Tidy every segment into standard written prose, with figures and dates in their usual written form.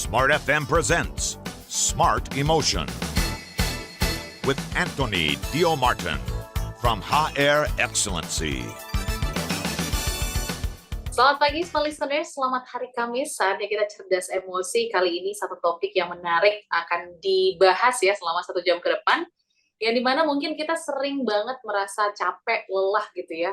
Smart FM presents Smart Emotion with Anthony Dio Martin from HR Excellency. Selamat pagi semua listeners, selamat hari Kamis, saatnya kita cerdas emosi. Kali ini satu topik yang menarik akan dibahas ya selama 1 jam ke depan, yang dimana mungkin kita sering banget merasa capek, lelah gitu ya,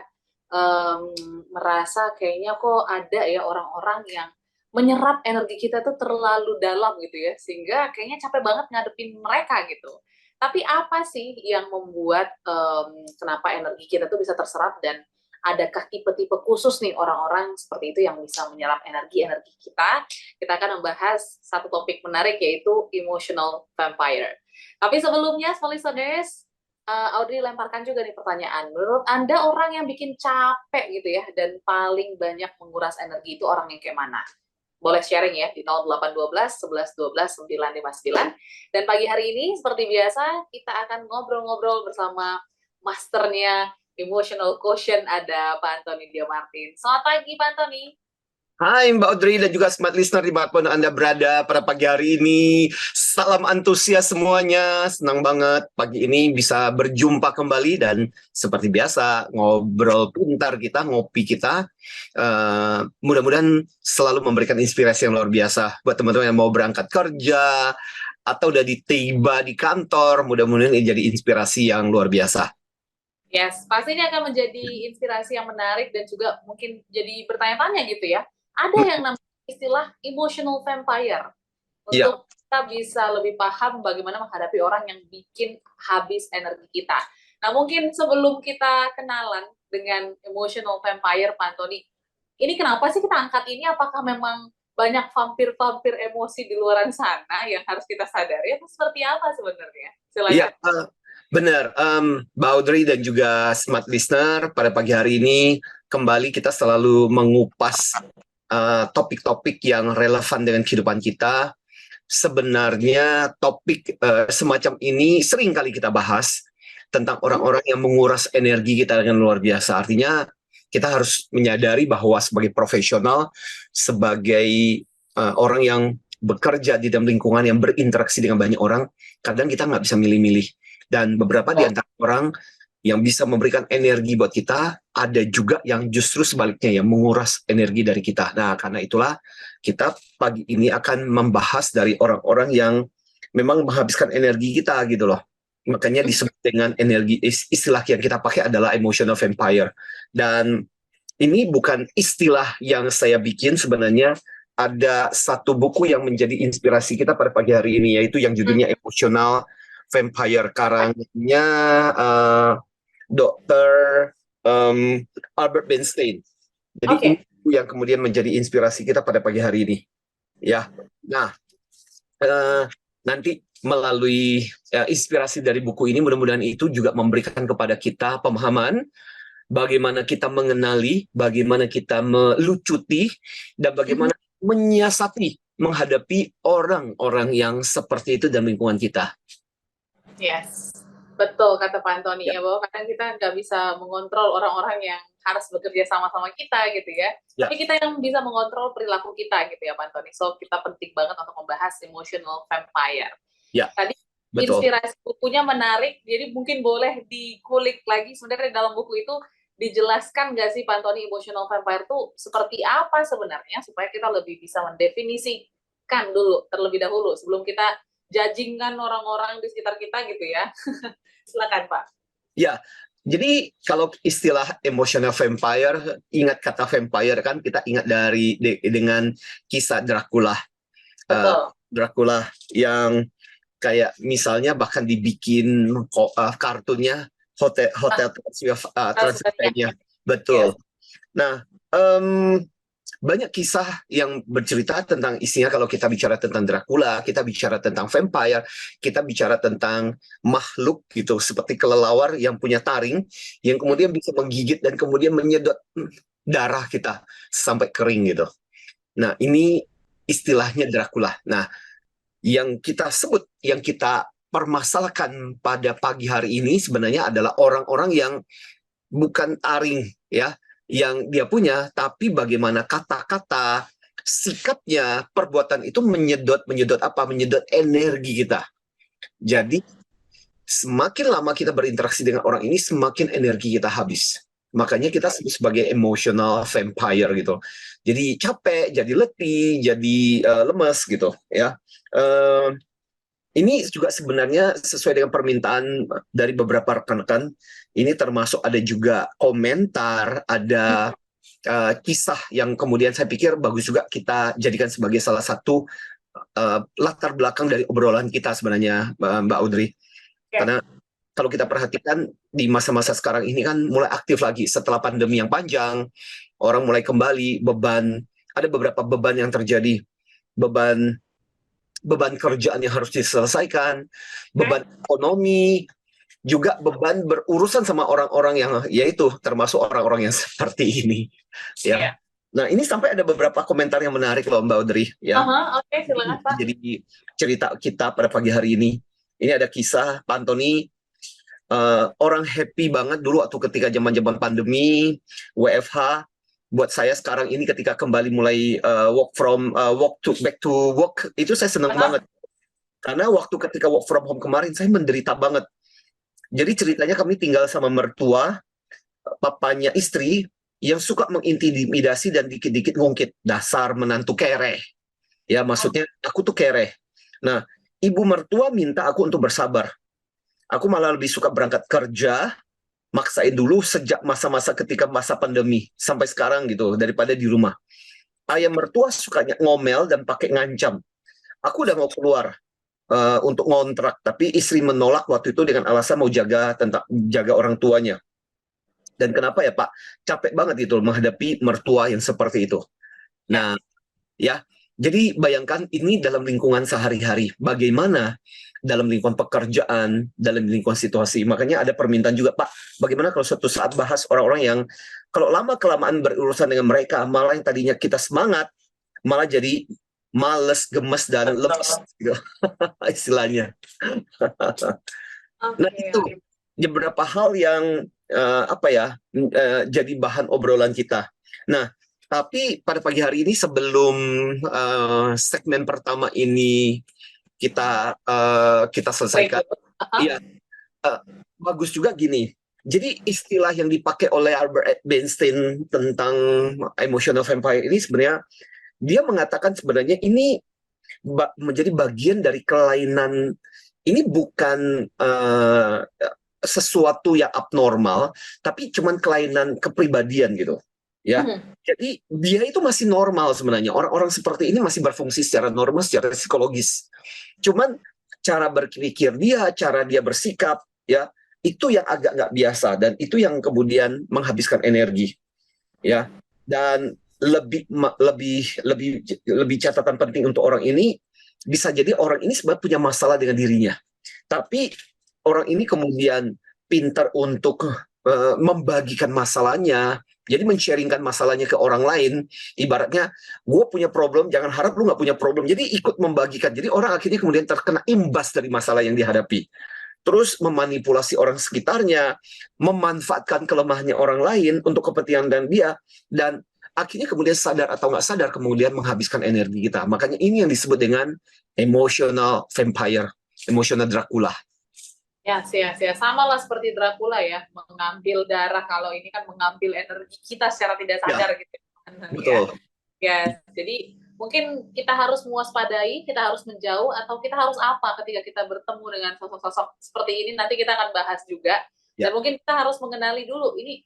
merasa kayaknya kok ada ya orang-orang yang menyerap energi kita tuh terlalu dalam gitu ya, sehingga kayaknya capek banget ngadepin mereka gitu. Tapi apa sih yang membuat kenapa energi kita tuh bisa terserap, dan adakah tipe-tipe khusus nih orang-orang seperti itu yang bisa menyerap energi kita? Kita akan membahas satu topik menarik, yaitu emotional vampire. Tapi sebelumnya, small listeners, Audrey lemparkan juga nih pertanyaan. Menurut Anda orang yang bikin capek gitu ya, dan paling banyak menguras energi itu orang yang kayak mana? Boleh sharing ya di 0812 11 12 959. Dan pagi hari ini seperti biasa kita akan ngobrol-ngobrol bersama masternya Emotional Quotient, ada Pak Anthony Dio Martin. Selamat pagi Pak Anthony. Hai Mbak Audrey dan juga smart listener dimanapun Anda berada pada pagi hari ini. Salam antusias semuanya, senang banget pagi ini bisa berjumpa kembali dan seperti biasa ngobrol pintar kita, ngopi kita. Mudah-mudahan selalu memberikan inspirasi yang luar biasa buat teman-teman yang mau berangkat kerja atau udah tiba di kantor. Mudah-mudahan ini jadi inspirasi yang luar biasa. Yes, pastinya akan menjadi inspirasi yang menarik dan juga mungkin jadi bertanya-tanya gitu ya. Ada yang namanya istilah emotional vampire. Untuk kita bisa lebih paham bagaimana menghadapi orang yang bikin habis energi kita. Nah, mungkin sebelum kita kenalan dengan emotional vampire, Pak Anthony, ini kenapa sih kita angkat ini? Apakah memang banyak vampir-vampir emosi di luar sana yang harus kita sadari? Atau seperti apa sebenarnya? Silakan. Ya, benar. Mbak Audrey dan juga smart listener, pada pagi hari ini kembali kita selalu mengupas topik-topik yang relevan dengan kehidupan kita. Sebenarnya topik semacam ini sering kali kita bahas tentang orang-orang yang menguras energi kita dengan luar biasa. Artinya kita harus menyadari bahwa sebagai profesional, sebagai orang yang bekerja di dalam lingkungan yang berinteraksi dengan banyak orang, kadang kita nggak bisa milih-milih. Dan beberapa di antara orang yang bisa memberikan energi buat kita, ada juga yang justru sebaliknya yang menguras energi dari kita. Nah, karena itulah kita pagi ini akan membahas dari orang-orang yang memang menghabiskan energi kita gitu loh. Makanya disebut dengan energi, istilah yang kita pakai adalah emotional vampire. Dan ini bukan istilah yang saya bikin, sebenarnya ada satu buku yang menjadi inspirasi kita pada pagi hari ini, yaitu yang judulnya Emotional Vampire, karangannya Dr. Albert Bernstein. Jadi ini buku yang kemudian menjadi inspirasi kita pada pagi hari ini. Ya, nah nanti melalui inspirasi dari buku ini, mudah-mudahan itu juga memberikan kepada kita pemahaman bagaimana kita mengenali, bagaimana kita melucuti, dan bagaimana menyiasati menghadapi orang-orang yang seperti itu dalam lingkungan kita. Yes, betul kata Pak Anthony ya, bahwa kadang kita nggak bisa mengontrol orang-orang yang harus bekerja sama-sama kita gitu ya. Tapi kita yang bisa mengontrol perilaku kita gitu ya Pak Anthony. So kita penting banget untuk membahas emotional vampire. Tadi betul. Inspirasi bukunya menarik, jadi mungkin boleh dikulik lagi sebenarnya dalam buku itu dijelaskan nggak sih Pak Anthony, emotional vampire itu seperti apa sebenarnya, supaya kita lebih bisa mendefinisikan dulu terlebih dahulu sebelum kita judging-kan orang-orang di sekitar kita gitu ya. Silakan Pak. Ya, jadi kalau istilah emotional vampire, ingat kata vampire kan kita ingat dengan kisah Dracula. Dracula yang kayak misalnya bahkan dibikin kartunnya Hotel Transylvania. Betul. Nah, banyak kisah yang bercerita tentang isinya. Kalau kita bicara tentang Dracula, kita bicara tentang vampire, kita bicara tentang makhluk gitu, seperti kelelawar yang punya taring, yang kemudian bisa menggigit dan kemudian menyedot darah kita sampai kering gitu. Nah, ini istilahnya Dracula. Nah, yang kita sebut, yang kita permasalahkan pada pagi hari ini sebenarnya adalah orang-orang yang bukan taring ya, yang dia punya, tapi bagaimana kata-kata, sikapnya, perbuatan itu menyedot apa? Menyedot energi kita. Jadi semakin lama kita berinteraksi dengan orang ini, semakin energi kita habis. Makanya kita sebut sebagai emotional vampire gitu. Jadi capek, jadi letih, jadi lemes gitu ya. Ini juga sebenarnya sesuai dengan permintaan dari beberapa rekan-rekan. Ini termasuk ada juga komentar, ada kisah yang kemudian saya pikir bagus juga kita jadikan sebagai salah satu latar belakang dari obrolan kita sebenarnya, Mbak Audrey. Karena kalau kita perhatikan di masa-masa sekarang ini kan mulai aktif lagi setelah pandemi yang panjang, orang mulai kembali ada beberapa beban yang terjadi, beban kerjaan yang harus diselesaikan, beban ekonomi, juga beban berurusan sama orang-orang yang yaitu termasuk orang-orang yang seperti ini ya. Nah, ini sampai ada beberapa komentar yang menarik loh Mbak Audrey ya. Oke, silakan Pak. Jadi cerita kita pada pagi hari ini. Ini ada kisah Pak Antoni, orang happy banget dulu waktu ketika zaman-zaman pandemi, WFH. Buat saya sekarang ini ketika kembali mulai back to work, itu saya senang banget. Karena waktu ketika work from home kemarin saya menderita banget. Jadi ceritanya kami tinggal sama mertua, papanya istri yang suka mengintimidasi dan dikit-dikit ngungkit, dasar menantu kere. Ya maksudnya aku tuh kere. Nah, ibu mertua minta aku untuk bersabar. Aku malah lebih suka berangkat kerja, maksain dulu sejak masa-masa ketika masa pandemi sampai sekarang gitu daripada di rumah. Ayah mertua sukanya ngomel dan pakai ngancam. Aku udah mau keluar untuk ngontrak, tapi istri menolak waktu itu dengan alasan mau jaga orang tuanya. Dan kenapa ya Pak? Capek banget itu menghadapi mertua yang seperti itu. Nah, ya. Jadi bayangkan ini dalam lingkungan sehari-hari. Bagaimana dalam lingkungan pekerjaan, dalam lingkungan situasi. Makanya ada permintaan juga, Pak, bagaimana kalau suatu saat bahas orang-orang yang kalau lama-kelamaan berurusan dengan mereka, malah yang tadinya kita semangat, malah jadi males, gemes, dan lemes. Gitu. Istilahnya. Nah itu beberapa hal yang jadi bahan obrolan kita. Nah, tapi pada pagi hari ini sebelum segmen pertama ini kita selesaikan, bagus juga gini. Jadi istilah yang dipakai oleh Albert Einstein tentang emotional vampire ini sebenarnya dia mengatakan sebenarnya ini menjadi bagian dari kelainan. Ini bukan sesuatu yang abnormal, tapi cuman kelainan kepribadian gitu. Ya, jadi dia itu masih normal sebenarnya. Orang-orang seperti ini masih berfungsi secara normal, secara psikologis. Cuman cara berpikir dia, cara dia bersikap, ya itu yang agak nggak biasa dan itu yang kemudian menghabiskan energi, ya. Dan lebih catatan penting untuk orang ini bisa jadi orang ini sebenarnya punya masalah dengan dirinya, tapi orang ini kemudian pintar untuk membagikan masalahnya. Jadi men-sharingkan masalahnya ke orang lain, ibaratnya gue punya problem, jangan harap lu nggak punya problem. Jadi ikut membagikan. Jadi orang akhirnya kemudian terkena imbas dari masalah yang dihadapi. Terus memanipulasi orang sekitarnya, memanfaatkan kelemahannya orang lain untuk kepentingan dan dia, dan akhirnya kemudian sadar atau nggak sadar kemudian menghabiskan energi kita. Makanya ini yang disebut dengan emotional vampire, emotional Dracula. Ya, sama lah seperti Dracula ya, mengambil darah. Kalau ini kan mengambil energi kita secara tidak sadar gitu. Betul. Ya, jadi mungkin kita harus mewaspadai, kita harus menjauh, atau kita harus apa ketika kita bertemu dengan sosok-sosok seperti ini. Nanti kita akan bahas juga. Dan mungkin kita harus mengenali dulu ini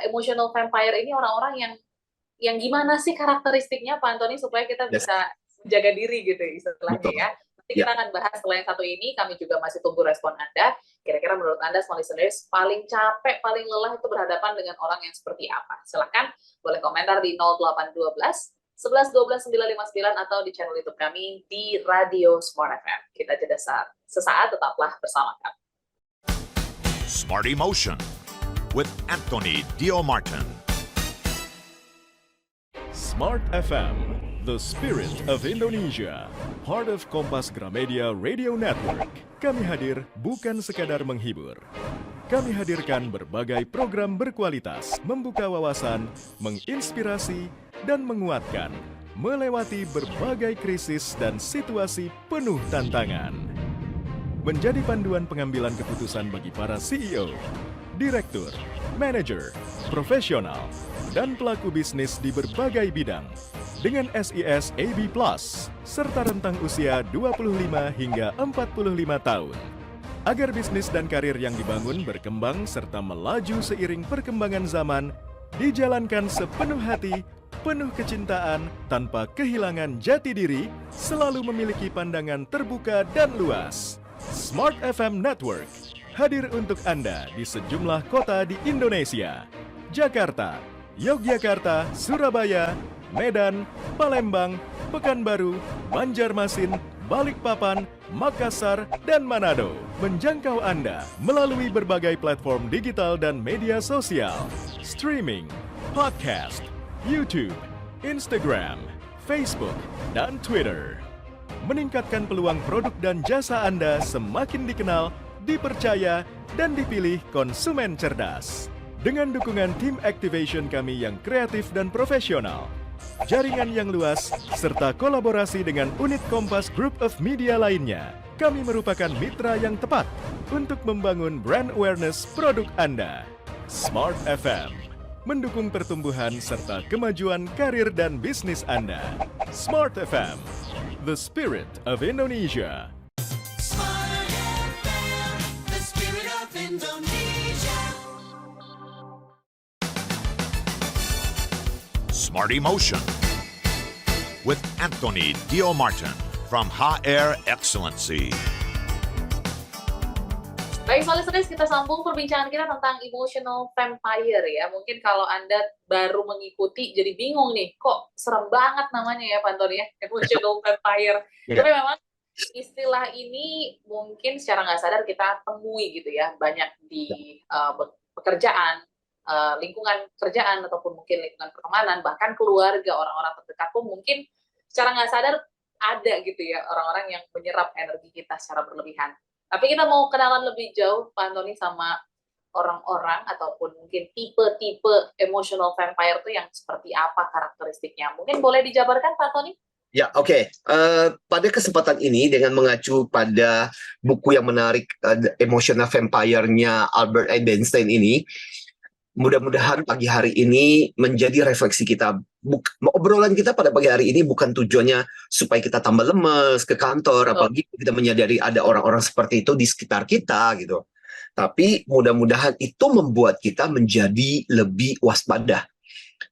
emotional vampire ini orang-orang yang gimana sih karakteristiknya Pak Antoni supaya kita bisa menjaga diri gitu istilahnya. Betul. Ya. Kita akan bahas setelah yang satu ini. Kami juga masih tunggu respon Anda. Kira-kira menurut Anda, small listeners, paling capek, paling lelah itu berhadapan dengan orang yang seperti apa? Silahkan boleh komentar di 0812 11 12 959 atau di channel YouTube kami di Radio Smart FM. Kita jeda sesaat, tetaplah bersama kami. Smart Emotion with Anthony Dio Martin. Smart FM, the spirit of Indonesia, part of Kompas Gramedia Radio Network. Kami hadir bukan sekadar menghibur. Kami hadirkan berbagai program berkualitas, membuka wawasan, menginspirasi, dan menguatkan melewati berbagai krisis dan situasi penuh tantangan. Menjadi panduan pengambilan keputusan bagi para CEO, direktur, manajer, profesional, dan pelaku bisnis di berbagai bidang dengan SIS AB Plus serta rentang usia 25 hingga 45 tahun. Agar bisnis dan karir yang dibangun berkembang serta melaju seiring perkembangan zaman, dijalankan sepenuh hati, penuh kecintaan, tanpa kehilangan jati diri, selalu memiliki pandangan terbuka dan luas. Smart FM Network hadir untuk Anda di sejumlah kota di Indonesia. Jakarta, Yogyakarta, Surabaya, Medan, Palembang, Pekanbaru, Banjarmasin, Balikpapan, Makassar, dan Manado. Menjangkau Anda melalui berbagai platform digital dan media sosial, streaming, podcast, YouTube, Instagram, Facebook, dan Twitter. Meningkatkan peluang produk dan jasa Anda semakin dikenal, dipercaya, dan dipilih konsumen cerdas. Dengan dukungan tim activation kami yang kreatif dan profesional, jaringan yang luas, serta kolaborasi dengan unit Kompas Group of Media lainnya, kami merupakan mitra yang tepat untuk membangun brand awareness produk Anda. Smart FM, mendukung pertumbuhan serta kemajuan karir dan bisnis Anda. Smart FM, the spirit of Indonesia. Smart FM, the spirit of Indonesia. Smart Emotion with Anthony Dio Martin from HR Excellency. Baik, listeners, kita sambung perbincangan kita tentang emotional vampire ya. Mungkin kalau Anda baru mengikuti jadi bingung nih, kok serem banget namanya ya Pak Antoni ya, emotional vampire. Yeah. Tapi memang istilah ini mungkin secara nggak sadar kita temui gitu ya, banyak di pekerjaan, lingkungan kerjaan, ataupun mungkin lingkungan pertemanan, bahkan keluarga, orang-orang terdekat pun mungkin secara nggak sadar ada gitu ya, orang-orang yang menyerap energi kita secara berlebihan. Tapi kita mau kenalan lebih jauh, Pak Antoni, sama orang-orang ataupun mungkin tipe-tipe emotional vampire itu yang seperti apa karakteristiknya. Mungkin boleh dijabarkan, Pak Antoni? Ya, oke. Pada kesempatan ini dengan mengacu pada buku yang menarik, Emotional Vampire-nya Albert Einstein ini, mudah-mudahan pagi hari ini menjadi refleksi kita. Obrolan kita pada pagi hari ini bukan tujuannya supaya kita tambah lemes ke kantor, apalagi kita menyadari ada orang-orang seperti itu di sekitar kita gitu. Tapi mudah-mudahan itu membuat kita menjadi lebih waspada.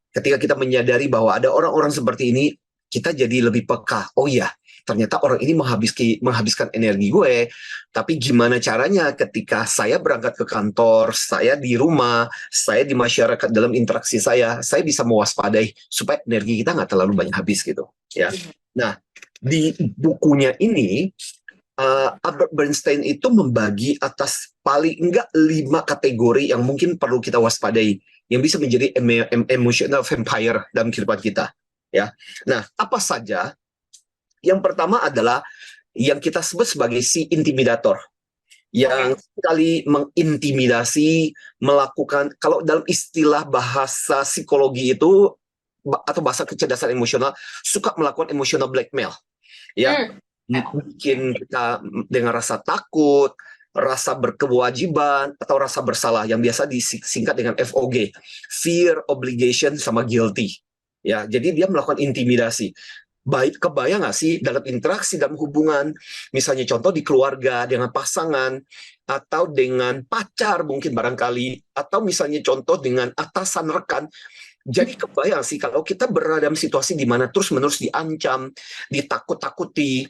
Ketika kita menyadari bahwa ada orang-orang seperti ini, kita jadi lebih peka. Oh iya, ternyata orang ini menghabiskan energi gue, tapi gimana caranya ketika saya berangkat ke kantor, saya di rumah, saya di masyarakat dalam interaksi saya bisa mewaspadai supaya energi kita nggak terlalu banyak habis gitu. Ya. Nah, di bukunya ini, Albert Bernstein itu membagi atas paling enggak 5 kategori yang mungkin perlu kita waspadai, yang bisa menjadi emotional vampire dalam kehidupan kita. Ya, nah apa saja? Yang pertama adalah yang kita sebut sebagai si intimidator, yang sekali mengintimidasi, melakukan, kalau dalam istilah bahasa psikologi itu atau bahasa kecerdasan emosional, suka melakukan emotional blackmail, ya, bikin kita dengan rasa takut, rasa berkewajiban atau rasa bersalah, yang biasa disingkat dengan FOG, fear, obligation, sama guilty. Ya, jadi dia melakukan intimidasi. Baik, kebayang nggak sih dalam interaksi dalam hubungan, misalnya contoh di keluarga dengan pasangan atau dengan pacar mungkin barangkali, atau misalnya contoh dengan atasan rekan. Jadi kebayang sih kalau kita berada dalam situasi di mana terus-menerus diancam, ditakut-takuti,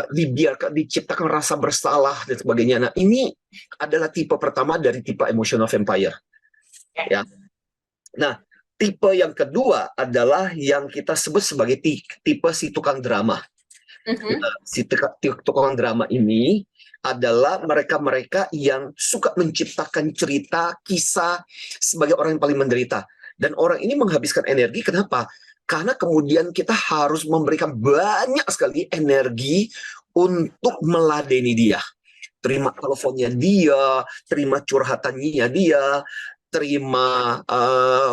dibiarkan, diciptakan rasa bersalah dan sebagainya. Nah, ini adalah tipe pertama dari tipe emotional vampire. Ya. Nah, tipe yang kedua adalah yang kita sebut sebagai tipe si tukang drama. Si tukang drama ini adalah mereka-mereka yang suka menciptakan cerita, kisah sebagai orang yang paling menderita. Dan orang ini menghabiskan energi, kenapa? Karena kemudian kita harus memberikan banyak sekali energi untuk meladeni dia. Terima teleponnya dia, terima curhatannya dia, terima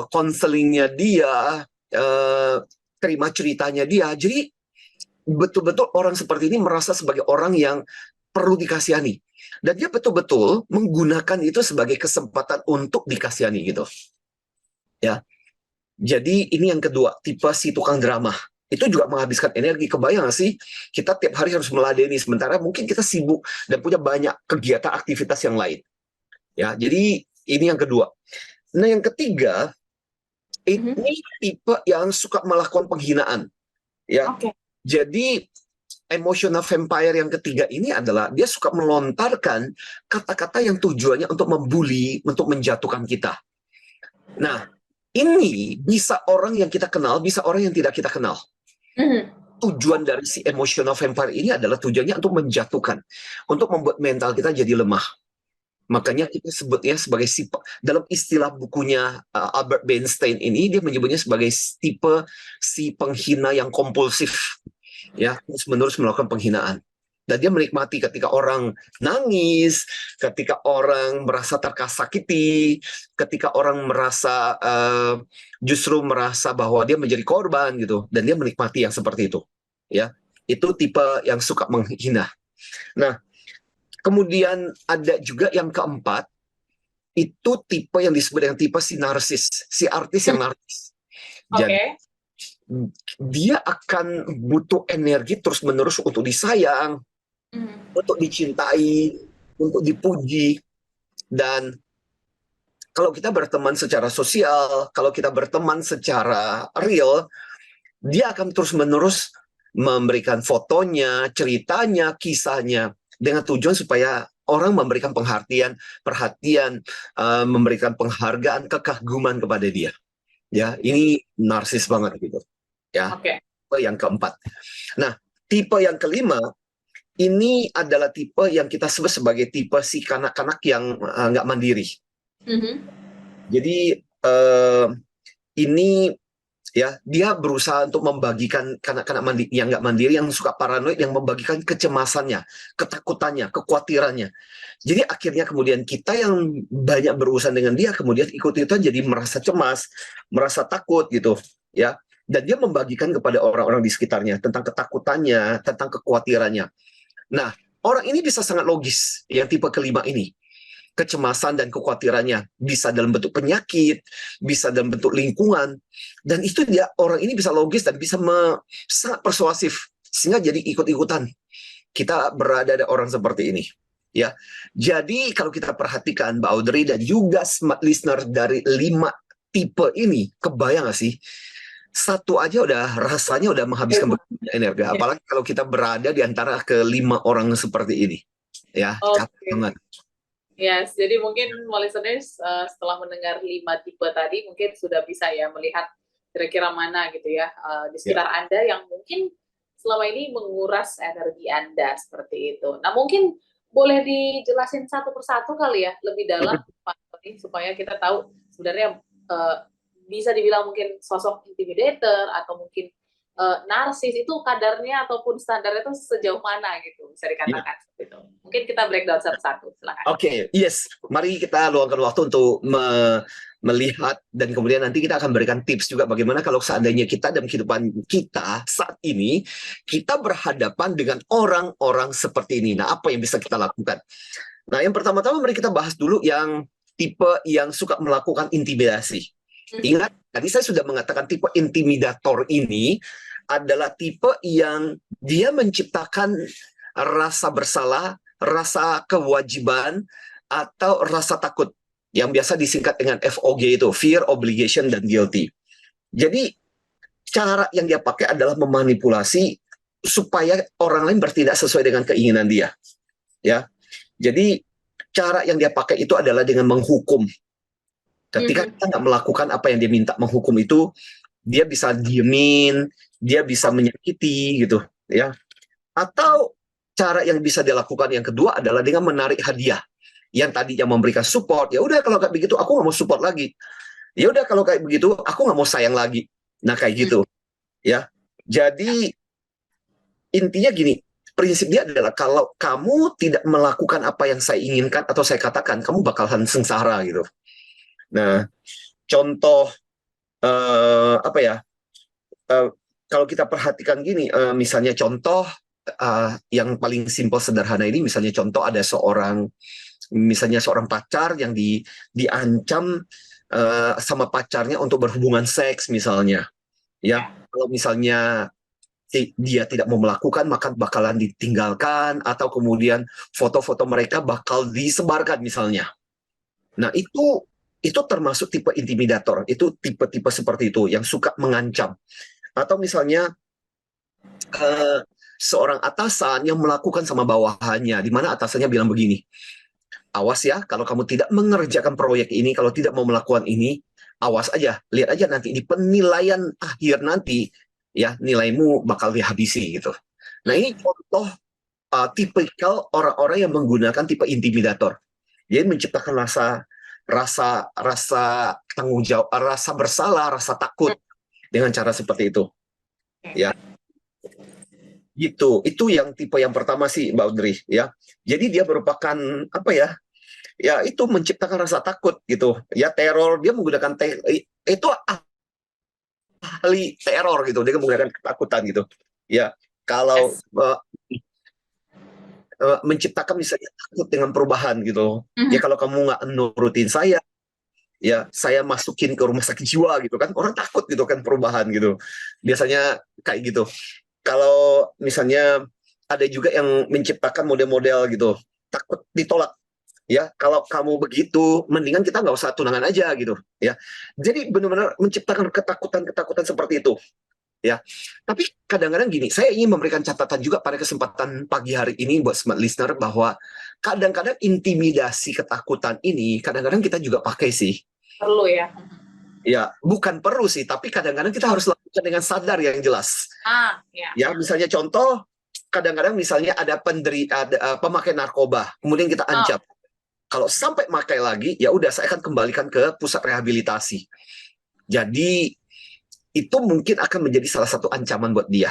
konselingnya dia, terima ceritanya dia. Jadi betul-betul orang seperti ini merasa sebagai orang yang perlu dikasihani. Dan dia betul-betul menggunakan itu sebagai kesempatan untuk dikasihani gitu. Ya. Jadi ini yang kedua, tipe si tukang drama. Itu juga menghabiskan energi. Kebayang nggak sih? Kita tiap hari harus meladeni, sementara mungkin kita sibuk dan punya banyak kegiatan aktivitas yang lain. Ya, jadi ini yang kedua. Nah, yang ketiga, ini tipe yang suka melakukan penghinaan. Ya. Oke. Jadi emotional vampire yang ketiga ini adalah dia suka melontarkan kata-kata yang tujuannya untuk membuli, untuk menjatuhkan kita. Nah, ini bisa orang yang kita kenal, bisa orang yang tidak kita kenal. Tujuan dari si emotional vampire ini adalah tujuannya untuk menjatuhkan, untuk membuat mental kita jadi lemah. Makanya kita sebutnya sebagai dalam istilah bukunya Albert Einstein ini, dia menyebutnya sebagai tipe si penghina yang kompulsif. Ya, terus-menerus melakukan penghinaan. Dan dia menikmati ketika orang nangis, ketika orang merasa tersakiti, ketika orang merasa justru merasa bahwa dia menjadi korban gitu, dan dia menikmati yang seperti itu. Ya, itu tipe yang suka menghina. Nah, kemudian ada juga yang keempat, itu tipe yang disebut dengan tipe si narsis, si artis yang narsis. Jadi dia akan butuh energi terus-menerus untuk disayang, untuk dicintai, untuk dipuji. Dan kalau kita berteman secara sosial, kalau kita berteman secara real, dia akan terus-menerus memberikan fotonya, ceritanya, kisahnya, dengan tujuan supaya orang memberikan perhatian, memberikan penghargaan, kekaguman kepada dia. Ya, ini narsis banget gitu. Ya, tipe yang keempat. Nah, tipe yang kelima ini adalah tipe yang kita sebut sebagai tipe si kanak-kanak yang nggak mandiri. Jadi ini ya, dia berusaha untuk membagikan kanak-kanak yang nggak mandiri, yang suka paranoid, yang membagikan kecemasannya, ketakutannya, kekhawatirannya. Jadi akhirnya kemudian kita yang banyak berurusan dengan dia kemudian ikut-ikutan jadi merasa cemas, merasa takut gitu, ya. Dan dia membagikan kepada orang-orang di sekitarnya tentang ketakutannya, tentang kekhawatirannya. Nah, orang ini bisa sangat logis, yang tipe kelima ini. Kecemasan dan kekhawatirannya bisa dalam bentuk penyakit, bisa dalam bentuk lingkungan, dan itu dia, orang ini bisa logis dan bisa sangat persuasif, sehingga jadi ikut-ikutan. Kita berada ada orang seperti ini. Ya, jadi kalau kita perhatikan Mbak Audrey dan juga smart listener dari 5 tipe ini, kebayang nggak sih? Satu aja udah rasanya udah menghabiskan banyak energi, apalagi kalau kita berada di antara ke-5 orang seperti ini. Ya, capek banget. Yes, jadi mungkin listeners setelah mendengar 5 tipe tadi mungkin sudah bisa ya melihat kira-kira mana gitu ya di sekitar Anda yang mungkin selama ini menguras energi Anda seperti itu. Nah, mungkin boleh dijelasin satu persatu kali ya lebih dalam Pak Tony, supaya kita tahu sebenarnya bisa dibilang mungkin sosok intimidator atau mungkin narsis itu kadarnya ataupun standarnya itu sejauh mana gitu bisa dikatakan seperti itu. Mungkin kita breakdown satu-satu, silakan. Oke, yes. Mari kita luangkan waktu untuk melihat dan kemudian nanti kita akan berikan tips juga bagaimana kalau seandainya kita dalam kehidupan kita saat ini kita berhadapan dengan orang-orang seperti ini. Nah, apa yang bisa kita lakukan? Nah, yang pertama-tama mari kita bahas dulu yang tipe yang suka melakukan intimidasi. Ingat, tadi saya sudah mengatakan tipe intimidator ini adalah tipe yang dia menciptakan rasa bersalah, rasa kewajiban, atau rasa takut, yang biasa disingkat dengan FOG itu, fear, obligation, dan guilty. Jadi, cara yang dia pakai adalah memanipulasi supaya orang lain bertindak sesuai dengan keinginan dia. Ya, jadi cara yang dia pakai itu adalah dengan menghukum. Ketika kita nggak melakukan apa yang dia minta menghukum itu, dia bisa diemin, dia bisa menyakiti gitu, ya. Atau cara yang bisa dilakukan yang kedua adalah dengan menarik hadiah. Yang tadinya memberikan support, ya udah kalau kayak begitu aku nggak mau support lagi. Ya udah kalau kayak begitu aku nggak mau sayang lagi. Nah kayak gitu, ya. Jadi intinya gini, prinsip dia adalah kalau kamu tidak melakukan apa yang saya inginkan atau saya katakan, kamu bakalan sengsara gitu. Nah, contoh apa ya? eh, kalau kita perhatikan gini, misalnya contoh yang paling simpel sederhana ini, misalnya contoh ada misalnya seorang pacar yang diancam sama pacarnya untuk berhubungan seks misalnya, ya. Kalau misalnya dia tidak mau melakukan, maka bakalan ditinggalkan, atau kemudian foto-foto mereka bakal disebarkan misalnya. Nah, itu termasuk tipe intimidator. Itu tipe-tipe seperti itu yang suka mengancam. Atau misalnya seorang atasan yang melakukan sama bawahannya, di mana atasannya bilang begini, awas ya, kalau kamu tidak mengerjakan proyek ini, kalau tidak mau melakukan ini, awas aja, lihat aja nanti di penilaian akhir nanti, ya nilaimu bakal dihabisi gitu. Nah, ini contoh tipikal orang-orang yang menggunakan tipe intimidator. Jadi menciptakan rasa tanggung jawab, rasa bersalah, rasa takut dengan cara seperti itu. Ya. Gitu. Itu yang tipe yang pertama sih, Mbak Audrey, ya. Jadi dia merupakan apa ya? Ya, itu menciptakan rasa takut gitu. Ya, teror, dia menggunakan itu ahli teror gitu. Dia menggunakan ketakutan gitu. Ya, kalau menciptakan misalnya takut dengan perubahan gitu. Ya, kalau kamu nggak nurutin saya, ya saya masukin ke rumah sakit jiwa gitu kan, orang takut gitu kan perubahan gitu. Biasanya kayak gitu. Kalau misalnya ada juga yang menciptakan model-model gitu, takut ditolak. Ya, kalau kamu begitu, mendingan kita nggak usah tunangan aja gitu. Ya, jadi benar-benar menciptakan ketakutan-ketakutan seperti itu. Ya, tapi kadang-kadang gini, saya ingin memberikan catatan juga pada kesempatan pagi hari ini buat smart listener bahwa kadang-kadang intimidasi ketakutan ini kadang-kadang kita juga pakai sih. Perlu ya. Ya, bukan perlu sih, tapi kadang-kadang kita harus lakukan dengan sadar yang jelas. Ya. Ya, misalnya contoh, kadang-kadang misalnya ada pemakai narkoba, kemudian kita ancam. Kalau sampai pakai lagi, ya udah saya akan kembalikan ke pusat rehabilitasi. Jadi itu mungkin akan menjadi salah satu ancaman buat dia.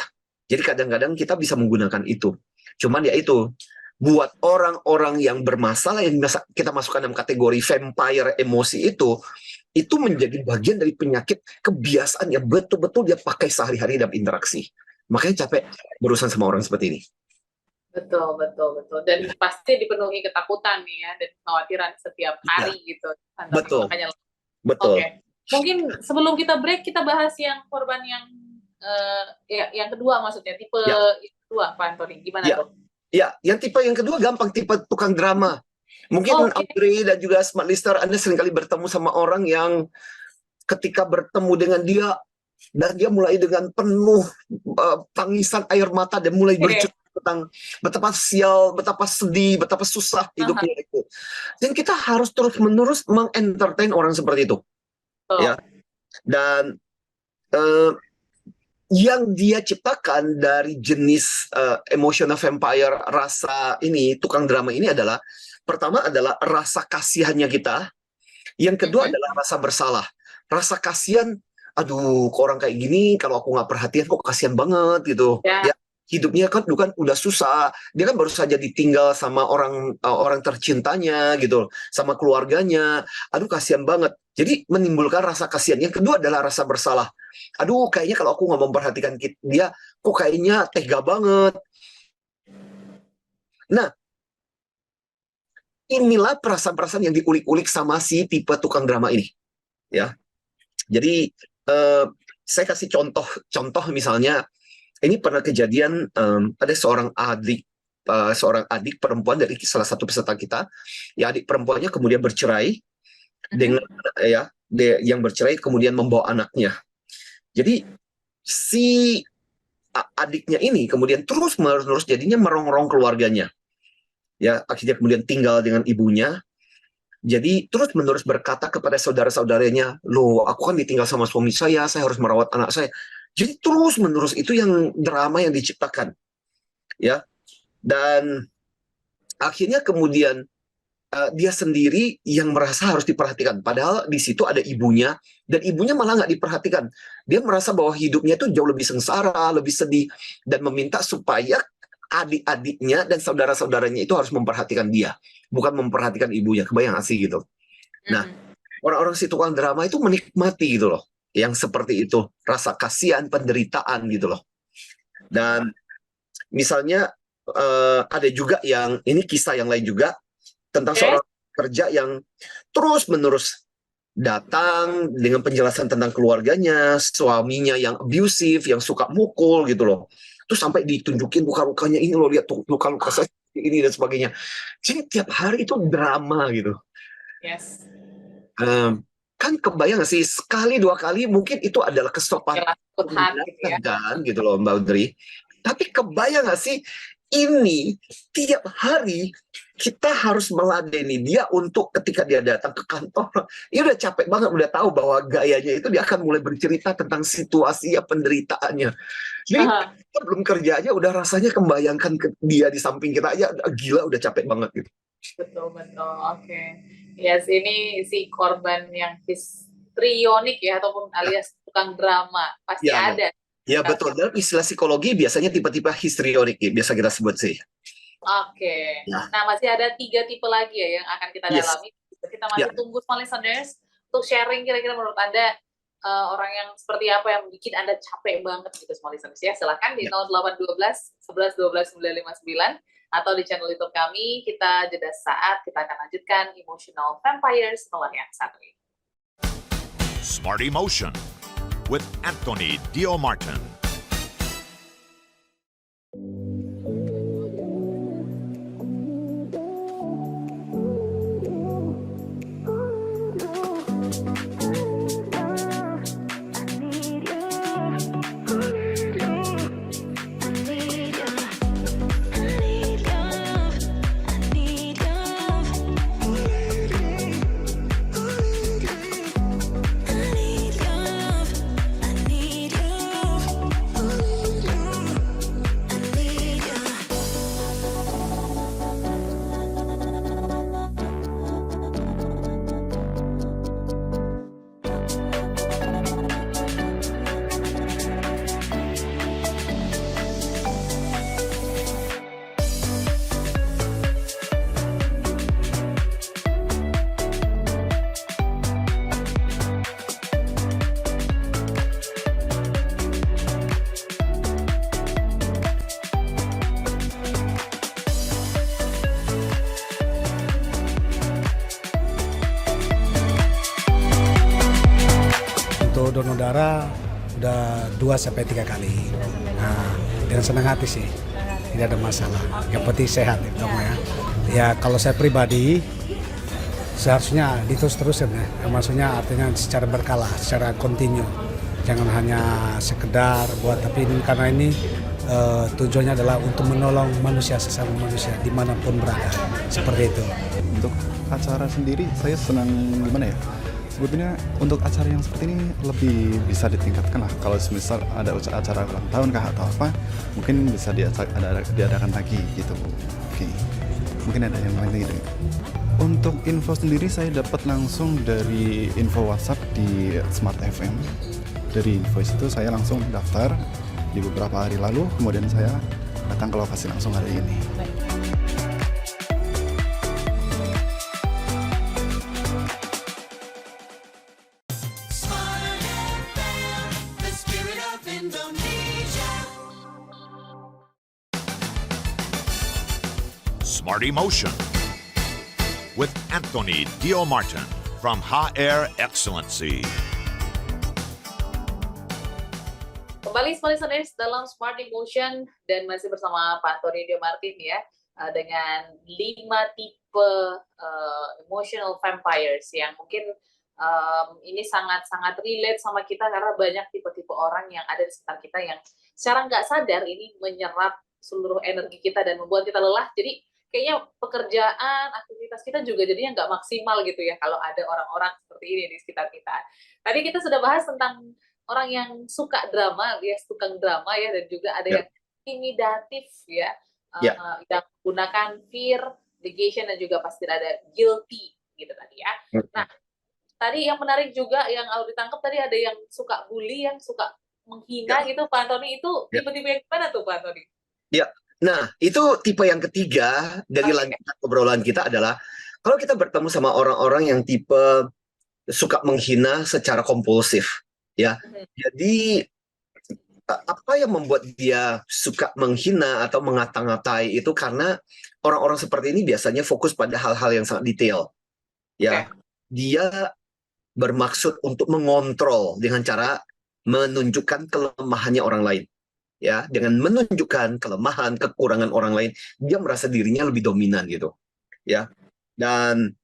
Jadi kadang-kadang kita bisa menggunakan itu. Cuman ya itu, buat orang-orang yang bermasalah yang kita masukkan dalam kategori vampire emosi itu menjadi bagian dari penyakit kebiasaan yang betul-betul dia pakai sehari-hari dalam interaksi. Makanya capek berurusan sama orang seperti ini. Betul. Dan pasti dipenuhi ketakutan nih ya, dan kekhawatiran setiap hari gitu. Betul. Makanya, betul. Okay. Mungkin sebelum kita break, kita bahas yang korban yang kedua, maksudnya tipe kedua, Pak Antoni. Gimana tuh? Ya, yang tipe yang kedua gampang, tipe tukang drama. Mungkin Audrey dan juga smart listener, Anda seringkali bertemu sama orang yang ketika bertemu dengan dia, dan dia mulai dengan penuh tangisan air mata dan mulai bercerita tentang betapa sial, betapa sedih, betapa susah hidupnya itu. Dan kita harus terus-menerus mengentertain orang seperti itu. Ya. Dan yang dia ciptakan dari jenis emotional vampire rasa ini, tukang drama ini adalah, pertama adalah rasa kasihannya kita, yang kedua adalah rasa bersalah. Rasa kasihan, aduh kok orang kayak gini, kalau aku nggak perhatian kok kasihan banget gitu. Ya, hidupnya kan udah susah, dia kan baru saja ditinggal sama orang tercintanya gitu, sama keluarganya, aduh kasihan banget. Jadi menimbulkan rasa kasihan. Yang kedua adalah rasa bersalah. Aduh, kayaknya kalau aku nggak memperhatikan dia, kok kayaknya tega banget. Nah, inilah perasaan-perasaan yang diulik-ulik sama si tipe tukang drama ini. Ya, jadi saya kasih contoh misalnya, ini pernah kejadian, ada seorang adik perempuan dari salah satu peserta kita. Ya, adik perempuannya kemudian bercerai dengan yang bercerai kemudian membawa anaknya. Jadi si adiknya ini kemudian terus-menerus jadinya merongrong keluarganya. Ya, akhirnya kemudian tinggal dengan ibunya. Jadi terus-menerus berkata kepada saudara-saudaranya, "Loh, aku kan ditinggal sama suami saya harus merawat anak saya." Jadi terus-menerus itu yang drama yang diciptakan. Ya. Dan akhirnya kemudian dia sendiri yang merasa harus diperhatikan. Padahal di situ ada ibunya, dan ibunya malah nggak diperhatikan. Dia merasa bahwa hidupnya itu jauh lebih sengsara, lebih sedih, dan meminta supaya adik-adiknya dan saudara-saudaranya itu harus memperhatikan dia, bukan memperhatikan ibunya. Kebayang nggak sih gitu? Nah, orang-orang si tukang drama itu menikmati gitu loh. yang seperti itu, rasa kasihan, penderitaan gitu loh. Dan misalnya ada juga yang ini kisah yang lain juga tentang seorang kerja yang terus-menerus datang dengan penjelasan tentang keluarganya, suaminya yang abusive, yang suka mukul gitu loh. Terus sampai ditunjukin luka-lukanya, ini loh lihat tuh luka-luka saya ini dan sebagainya. Jadi tiap hari itu drama gitu. Yes. Kan kebayang gak sih sekali dua kali mungkin itu adalah kesopanan Gitu ya. kan gitu loh Mbak Audrey. Tapi kebayang gak sih ini tiap hari kita harus meladeni dia untuk ketika dia datang ke kantor, dia udah capek banget, udah tahu bahwa gayanya itu dia akan mulai bercerita tentang situasi ya penderitaannya. Jadi kita belum kerja aja udah rasanya membayangkan dia di samping kita aja gila, udah capek banget gitu. Betul. Oke. Yes, ini si korban yang histrionik ya, ataupun alias tukang drama pasti Ya, ada. Ya betul, dalam istilah psikologi biasanya tipe-tipe histrionik ya, biasa kita sebut sih. Oke. Ya. Nah, masih ada 3 tipe lagi ya yang akan kita Yes. dalami. Kita masih tunggu small listeners untuk sharing kira-kira menurut Anda orang yang seperti apa yang bikin Anda capek banget gitu small listeners ya. Silahkan di 0812 11 12 959 atau di channel YouTube kami. Kita jeda saat, kita akan lanjutkan Emotional Vampires setelah yang satu ini. Smart Emotion with Anthony Dio Martin. Untuk donor darah udah 2-3 kali. Nah, dengan senang hati sih, tidak ada masalah. Yang penting sehat itu ya. Ya kalau saya pribadi seharusnya diterus-terusin ya. Maksudnya artinya secara berkala, secara kontinu. Jangan hanya sekedar buat, tapi ini karena ini tujuannya adalah untuk menolong manusia, sesama manusia dimanapun berada. Seperti itu. Untuk acara sendiri saya senang gimana ya? Sebetulnya untuk acara yang seperti ini lebih bisa ditingkatkan lah. Kalau misal ada acara ulang tahun kah atau apa, mungkin bisa diadakan lagi gitu. Oke. Mungkin ada yang lain gitu. Untuk info sendiri saya dapat langsung dari info WhatsApp di Smart FM. Dari info itu saya langsung daftar di beberapa hari lalu, kemudian saya datang ke lokasi langsung hari ini. Smart FM, the spirit of Indonesia. Smart Emotion with Anthony Dio Martin from HR Excellency. Kembali smart listeners dalam Smart Emotion dan masih bersama Pak Anthony Dio Martin ya, dengan 5 tipe emotional vampires yang mungkin ini sangat-sangat relate sama kita karena banyak tipe-tipe orang yang ada di sekitar kita yang secara nggak sadar ini menyerap seluruh energi kita dan membuat kita lelah. Jadi kayaknya pekerjaan, aktivitas kita juga jadinya nggak maksimal gitu ya kalau ada orang-orang seperti ini di sekitar kita. Tadi kita sudah bahas tentang orang yang suka drama, ya tukang drama ya, dan juga ada yang intimidatif ya, yang menggunakan fear, negation, dan juga pasti ada guilty gitu tadi ya. Nah, tadi yang menarik juga yang kalau ditangkap tadi ada yang suka bully, yang suka menghina gitu, Pak Antoni. Itu tipe-tipe yang gimana tuh, Pak Antoni? Ya, nah itu tipe yang ketiga dari lanjutan obrolan kita adalah kalau kita bertemu sama orang-orang yang tipe suka menghina secara kompulsif. ya. Jadi apa yang membuat dia suka menghina atau mengata-ngatai itu karena orang-orang seperti ini biasanya fokus pada hal-hal yang sangat detail. Ya, dia bermaksud untuk mengontrol dengan cara menunjukkan kelemahannya orang lain. Ya, dengan menunjukkan kelemahan, kekurangan orang lain, dia merasa dirinya lebih dominan gitu. Ya. Dan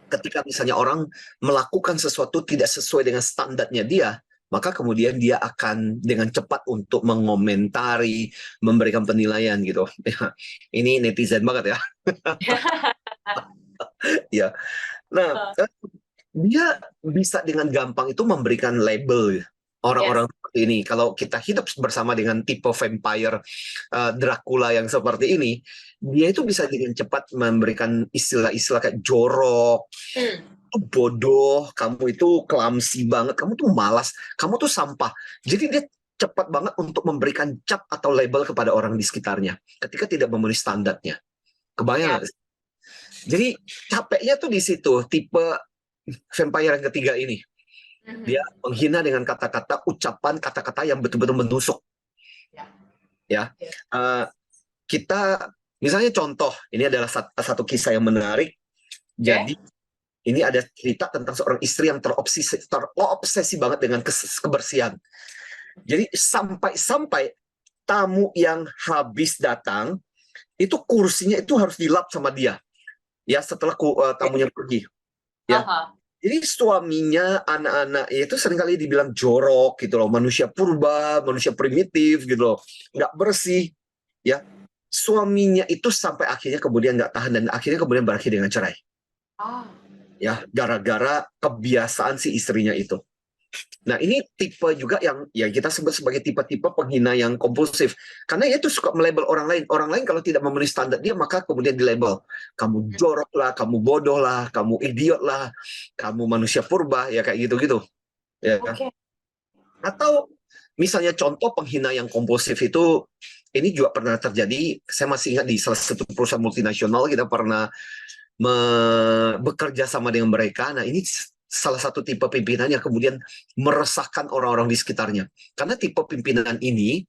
ketika misalnya orang melakukan sesuatu tidak sesuai dengan standarnya dia, maka kemudian dia akan dengan cepat untuk mengomentari, memberikan penilaian gitu. Ya, ini netizen banget ya. Ya. Nah, dia bisa dengan gampang itu memberikan label orang-orang seperti ini. Kalau kita hidup bersama dengan tipe vampire Dracula yang seperti ini, dia itu bisa dengan cepat memberikan istilah-istilah kayak jorok, bodoh, kamu itu clumsy banget, kamu tuh malas, kamu tuh sampah. Jadi dia cepat banget untuk memberikan cap atau label kepada orang di sekitarnya ketika tidak memenuhi standarnya. Kebayang nggak sih? Jadi capeknya tuh di situ, tipe vampire yang ketiga ini. Dia menghina dengan kata-kata, ucapan, kata-kata yang betul-betul menusuk. Ya, kita misalnya contoh, ini adalah satu kisah yang menarik. Jadi ini ada cerita tentang seorang istri yang terobsesi banget dengan kebersihan. Jadi sampai tamu yang habis datang itu kursinya itu harus dilap sama dia. Ya, setelah tamunya pergi. Ya. Jadi suaminya, anak-anak itu seringkali dibilang jorok gitu loh, manusia purba, manusia primitif gitu loh, nggak bersih. Ya, suaminya itu sampai akhirnya kemudian nggak tahan dan akhirnya kemudian berakhir dengan cerai. Ya, gara-gara kebiasaan si istrinya itu. Nah, ini tipe juga yang kita sebut sebagai tipe-tipe penghina yang kompulsif. Karena dia tuh suka melabel orang lain. Orang lain kalau tidak memenuhi standar dia, maka kemudian dilabel. Kamu jorok lah, kamu bodoh lah, kamu idiot lah, kamu manusia purba, ya kayak gitu-gitu. Ya. Atau misalnya contoh penghina yang kompulsif itu, ini juga pernah terjadi. Saya masih ingat di salah satu perusahaan multinasional kita pernah bekerja sama dengan mereka. Nah, ini salah satu tipe pimpinan yang kemudian meresahkan orang-orang di sekitarnya. Karena tipe pimpinan ini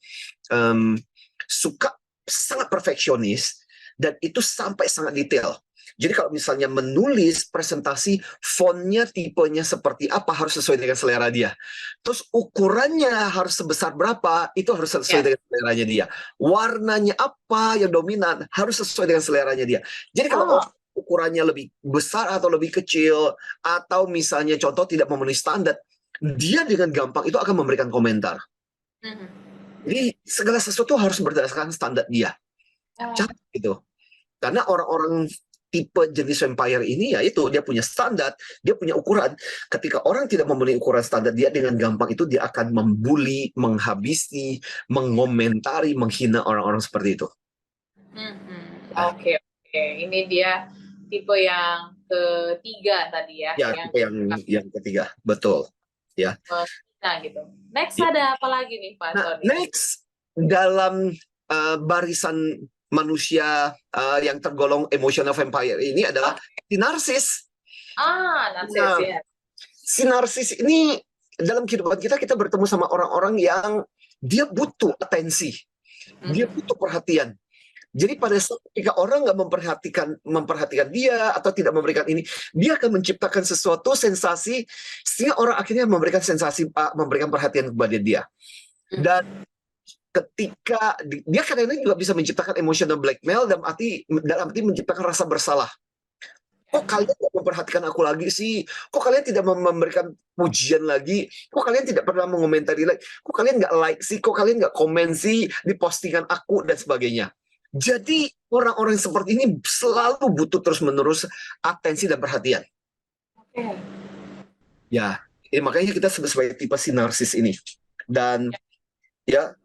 suka sangat perfeksionis dan itu sampai sangat detail. Jadi kalau misalnya menulis presentasi, fontnya, tipenya seperti apa harus sesuai dengan selera dia. Terus ukurannya harus sebesar berapa, itu harus sesuai dengan seleranya dia. Warnanya apa yang dominan, harus sesuai dengan seleranya dia. Jadi kalau ukurannya lebih besar atau lebih kecil, atau misalnya contoh tidak memenuhi standar, dia dengan gampang itu akan memberikan komentar. Jadi segala sesuatu harus berdasarkan standar dia. Cara gitu. Karena orang-orang tipe jenis vampire ini ya itu, dia punya standar, dia punya ukuran. Ketika orang tidak memenuhi ukuran standar dia, dengan gampang itu dia akan membuli, menghabisi, mengomentari, menghina orang-orang seperti itu. Oke. Ini dia tipe yang ketiga tadi ya. Ya, tipe yang ketiga, betul. Ya. Nah, gitu. Next ada apa lagi nih, Pak Tony? Next, dalam barisan manusia yang tergolong emotional vampire ini adalah si narsis. Narsis ya. Si narsis ini dalam kehidupan kita bertemu sama orang-orang yang dia butuh atensi, dia butuh perhatian. Jadi pada saat ketika orang nggak memperhatikan dia atau tidak memberikan ini, dia akan menciptakan sesuatu sensasi sehingga orang akhirnya memberikan perhatian kepada dia. Dan ketika dia kadang-kadang juga bisa menciptakan emotional blackmail dalam arti menciptakan rasa bersalah. Kok kalian tidak memperhatikan aku lagi sih? Kok kalian tidak memberikan pujian lagi? Kok kalian tidak pernah mengomentari lagi? Kok kalian nggak like sih? Kok kalian nggak komen sih di postingan aku dan sebagainya? Jadi orang-orang seperti ini selalu butuh terus-menerus atensi dan perhatian. Ya, makanya kita sebut sebagai tipe si narsis ini. Dan ya,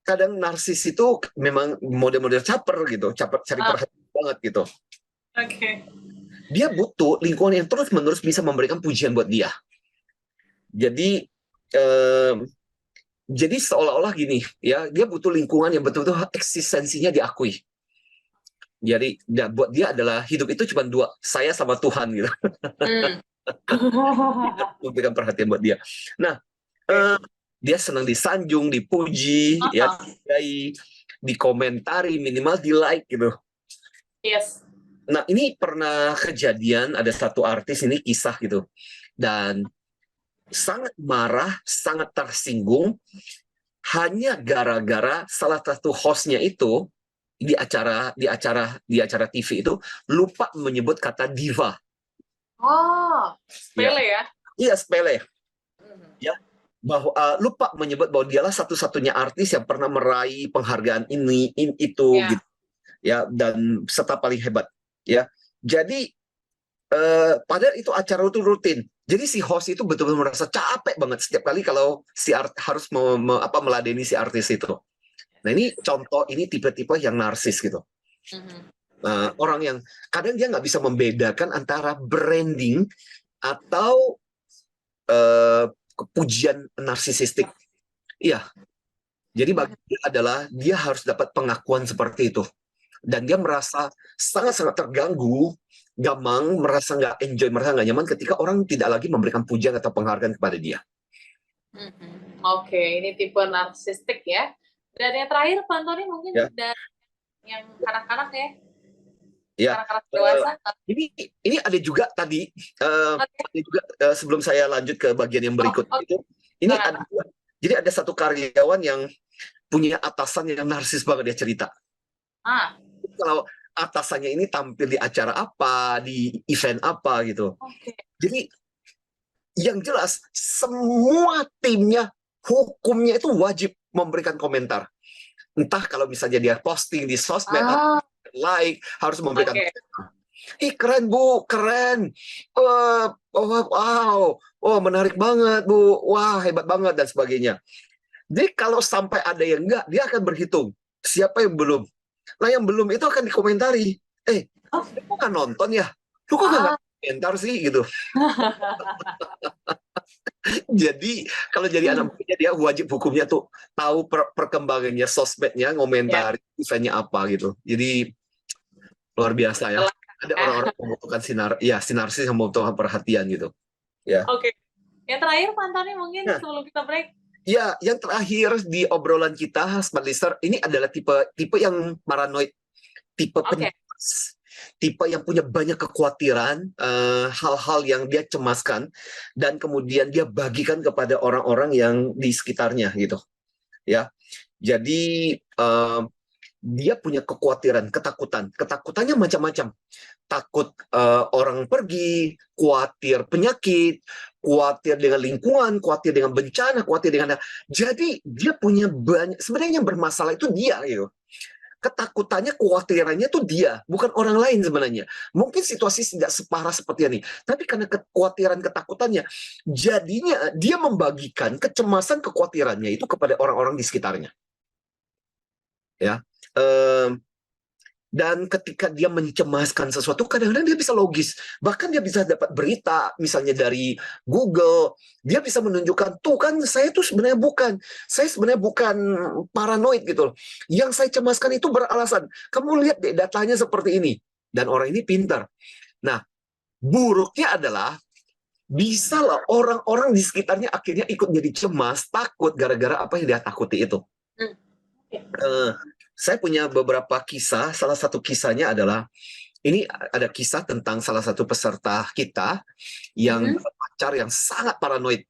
kadang narsis itu memang model-model caper gitu, cari perhatian banget gitu. Dia butuh lingkungan yang terus-menerus bisa memberikan pujian buat dia. Jadi seolah-olah gini, ya, dia butuh lingkungan yang betul-betul eksistensinya diakui. Jadi buat dia adalah hidup itu cuma dua, saya sama Tuhan gitu. memberikan perhatian buat dia. Nah, dia senang disanjung, dipuji, ya, Ah, dihargai, dikomentari, minimal di like gitu. yes. Nah, ini pernah kejadian, ada satu artis ini kisah gitu, dan sangat marah, sangat tersinggung, hanya gara-gara salah satu hostnya itu di acara TV itu lupa menyebut kata diva. Oh, sepele ya. Iya, sepele. Mhm. Ya, bahwa lupa menyebut bahwa dialah satu-satunya artis yang pernah meraih penghargaan itu Ya. gitu ya, dan serta paling hebat ya. Jadi padahal itu acara itu rutin. Jadi si host itu betul-betul merasa capek banget setiap kali kalau harus meladeni si artis itu. Nah, ini contoh, ini tipe-tipe yang narsis gitu. Mhm. Orang yang kadang dia nggak bisa membedakan antara branding atau pujian narsisistik. Iya. Jadi bagi dia adalah dia harus dapat pengakuan seperti itu. Dan dia merasa sangat-sangat terganggu, gamang, merasa nggak enjoy, merasa nggak nyaman ketika orang tidak lagi memberikan pujian atau penghargaan kepada dia. Mhm. Oke, ini tipe narsistik ya. Dan yang terakhir, Pak Antoni, mungkin Ya. dari yang kanak-kanak ya, Ya. kanak-kanak dewasa. Ini ada juga tadi, ada juga, sebelum saya lanjut ke bagian yang berikut Oh, itu, ini silakan. ada juga. Jadi ada satu karyawan yang punya atasan yang narsis banget, dia cerita. Ah, Kalau atasannya ini tampil di acara apa, di event apa gitu. oke. Jadi yang jelas semua timnya, hukumnya itu wajib memberikan komentar. Entah kalau misalnya dia posting di sosmed, Ah, like, harus memberikan oke. ih keren Bu, keren. Wow, menarik banget Bu, wah hebat banget dan sebagainya. Jadi kalau sampai ada yang enggak, dia akan berhitung siapa yang belum. Nah yang belum itu akan dikomentari. Oh. Lu kok nggak nonton ya? Lu kok nggak komentar sih gitu. Jadi kalau jadi anak muda dia wajib hukumnya tuh tahu perkembangannya sosmednya, ngomentari eventnya apa gitu. Jadi luar biasa ya. Ada orang-orang yang membutuhkan sinarsis yang membutuhkan perhatian gitu. Ya. Oke. Yang terakhir, Pak Antoni, mungkin Nah. sebelum kita break. Ya, yang terakhir di obrolan kita, Smart Listener, ini adalah tipe yang paranoid, tipe pencemas, tipe yang punya banyak kekhawatiran, hal-hal yang dia cemaskan, dan kemudian dia bagikan kepada orang-orang yang di sekitarnya gitu. Ya, jadi dia punya kekhawatiran, ketakutannya macam-macam. Takut orang pergi, khawatir penyakit, khawatir dengan lingkungan, khawatir dengan bencana, khawatir dengan... Jadi dia punya banyak, sebenarnya yang bermasalah itu dia gitu. Ketakutannya, kekhawatirannya itu dia, bukan orang lain sebenarnya. Mungkin situasi tidak separah seperti ini, tapi karena kekhawatiran, ketakutannya, jadinya dia membagikan kecemasan, kekhawatirannya itu kepada orang-orang di sekitarnya. Ya. Dan ketika dia mencemaskan sesuatu, kadang-kadang dia bisa logis. Bahkan dia bisa dapat berita, misalnya dari Google. Dia bisa menunjukkan, tuh kan saya tuh sebenarnya bukan. Saya sebenarnya bukan paranoid gitu loh. Yang saya cemaskan itu beralasan. Kamu lihat deh datanya seperti ini. Dan orang ini pintar. Nah, buruknya adalah, bisa lah orang-orang di sekitarnya akhirnya ikut jadi cemas, takut gara-gara apa yang dia takuti itu. Saya punya beberapa kisah. Salah satu kisahnya adalah, ini ada kisah tentang salah satu peserta kita yang pacar yang sangat paranoid.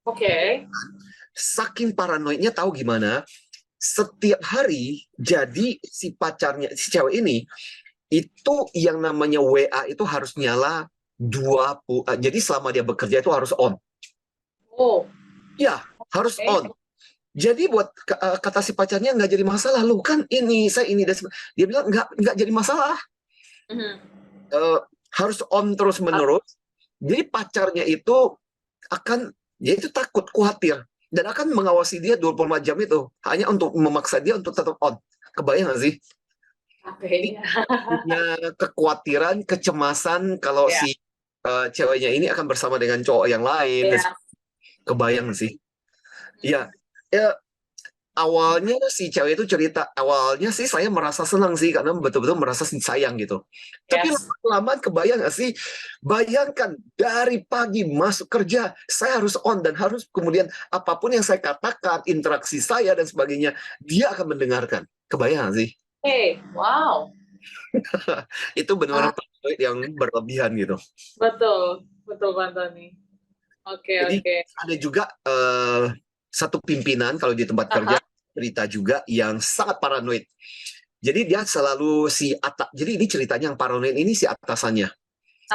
Oke. Saking paranoidnya, tahu gimana? Setiap hari, jadi si pacarnya, si cewek ini, itu yang namanya WA itu harus nyala 20, jadi selama dia bekerja itu harus on. Oh. Ya, harus on. Jadi buat kata si pacarnya nggak jadi masalah, lu kan ini, saya ini, dan dia bilang nggak jadi masalah. Harus on terus menerus. Jadi pacarnya itu akan, dia itu takut, khawatir, dan akan mengawasi dia 24 jam itu hanya untuk memaksa dia untuk tetap on. Kebayang nggak sih? Punya kekhawatiran, kecemasan kalau si ceweknya ini akan bersama dengan cowok yang lain. Kebayang sih? Ya, awalnya si cewek itu cerita, awalnya sih saya merasa senang sih karena betul-betul merasa sayang gitu. Tapi Yes. lama-kelamaan kebayang nggak sih? Bayangkan dari pagi masuk kerja, saya harus on dan harus kemudian apapun yang saya katakan, interaksi saya dan sebagainya, dia akan mendengarkan. Kebayang nggak sih? Wow. Itu benar-benar paranoid yang berlebihan gitu. Betul Pak Antoni. Oke. Jadi ada juga satu pimpinan kalau di tempat kerja cerita juga yang sangat paranoid. Jadi dia selalu jadi ini ceritanya yang paranoid ini si atasannya.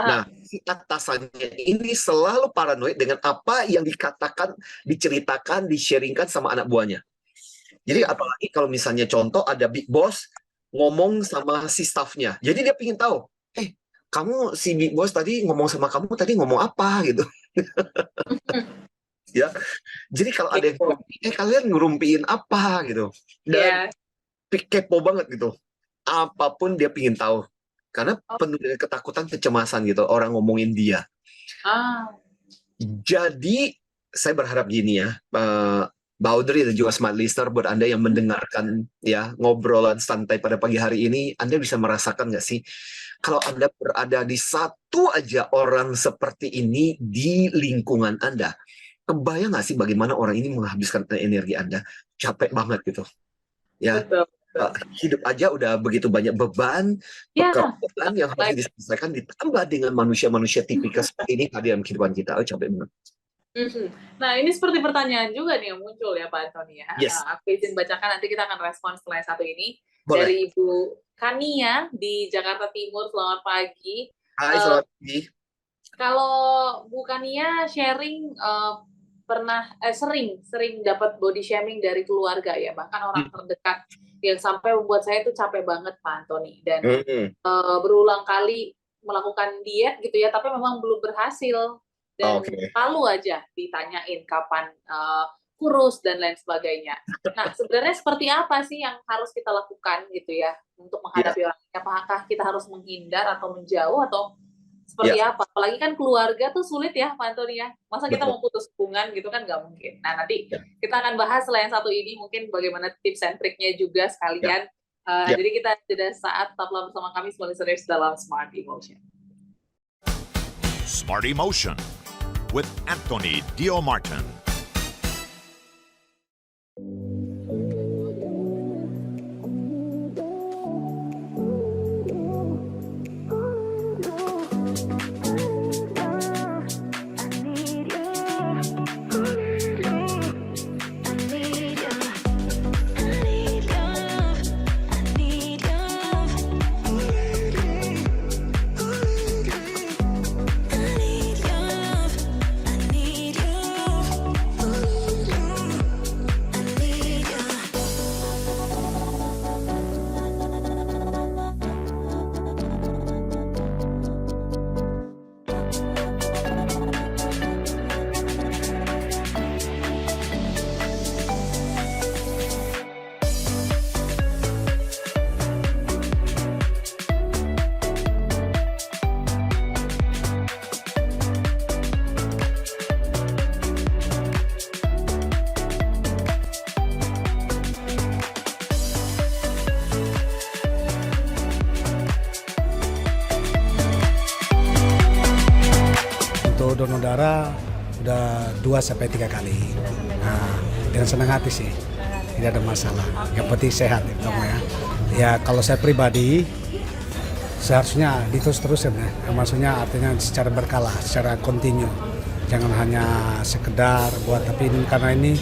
Nah, si atasannya ini selalu paranoid dengan apa yang dikatakan, diceritakan, di-sharingkan sama anak buahnya. Jadi apalagi kalau misalnya contoh ada big boss ngomong sama si staffnya. Jadi dia pengen tahu, kamu si big boss tadi ngomong sama kamu tadi ngomong apa gitu. Ya, jadi kalau ada yang kalian ngerumpiin apa gitu, dan kepo banget gitu, apapun dia pingin tahu, karena penuh dengan ketakutan, kecemasan gitu, orang ngomongin dia. Jadi saya berharap gini ya, Mbak Audrey dan juga smart listener, buat Anda yang mendengarkan ya ngobrolan santai pada pagi hari ini, Anda bisa merasakan nggak sih, kalau Anda berada di satu aja orang seperti ini di lingkungan Anda, kebayang nggak sih bagaimana orang ini menghabiskan energi Anda? Capek banget gitu. Ya, hidup aja udah begitu banyak beban, pekerjaan yang harus diselesaikan, ditambah dengan manusia-manusia tipikal seperti ini hadir dalam kehidupan kita. Capek banget. Nah, ini seperti pertanyaan juga nih yang muncul ya Pak Antoni ya. Yes. Aku izin bacakan, nanti kita akan respon setelah yang satu ini. Boleh. Dari Ibu Kania di Jakarta Timur. Selamat pagi. Hai, selamat pagi. Kalau Bu Kania sharing pernah sering dapat body shaming dari keluarga ya, bahkan orang terdekat, yang sampai membuat saya itu capek banget Pak Antoni, dan berulang kali melakukan diet gitu ya, tapi memang belum berhasil, dan selalu aja ditanyain kapan kurus dan lain sebagainya. Nah, sebenarnya seperti apa sih yang harus kita lakukan gitu ya untuk menghadapi orang ini? Apakah kita harus menghindar atau menjauh atau seperti apa? Apalagi kan keluarga tuh sulit ya Pak Antoni ya. Masa kita mau putus hubungan gitu kan nggak mungkin. Nah, nanti kita akan bahas setelah yang satu ini mungkin bagaimana tips and triknya juga sekalian. Jadi kita jeda saat, tetaplah bersama kami semua listeners dalam Smart Emotion. Smart Emotion with Anthony Dio Martin. Donor darah udah 2-3 kali. Nah, dengan senang hati sih, tidak ada masalah. Yang penting sehat ya, kamu ya. Ya kalau saya pribadi seharusnya diterus-terusin ya. Maksudnya artinya secara berkala, secara kontinu. Jangan hanya sekedar buat, tapi ini, karena ini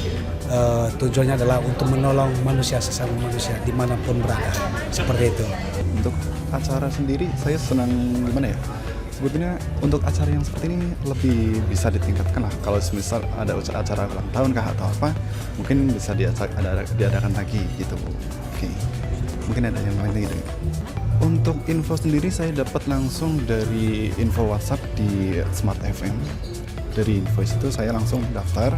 tujuannya adalah untuk menolong manusia, sesama manusia dimanapun berada. Seperti itu. Untuk acara sendiri saya senang gimana ya? Sebetulnya untuk acara yang seperti ini lebih bisa ditingkatkan lah. Kalau misal ada acara ulang tahun kah atau apa, mungkin bisa diadakan lagi gitu. Oke. Mungkin ada yang lain gitu. Untuk info sendiri saya dapat langsung dari info WhatsApp di Smart FM. Dari info itu saya langsung daftar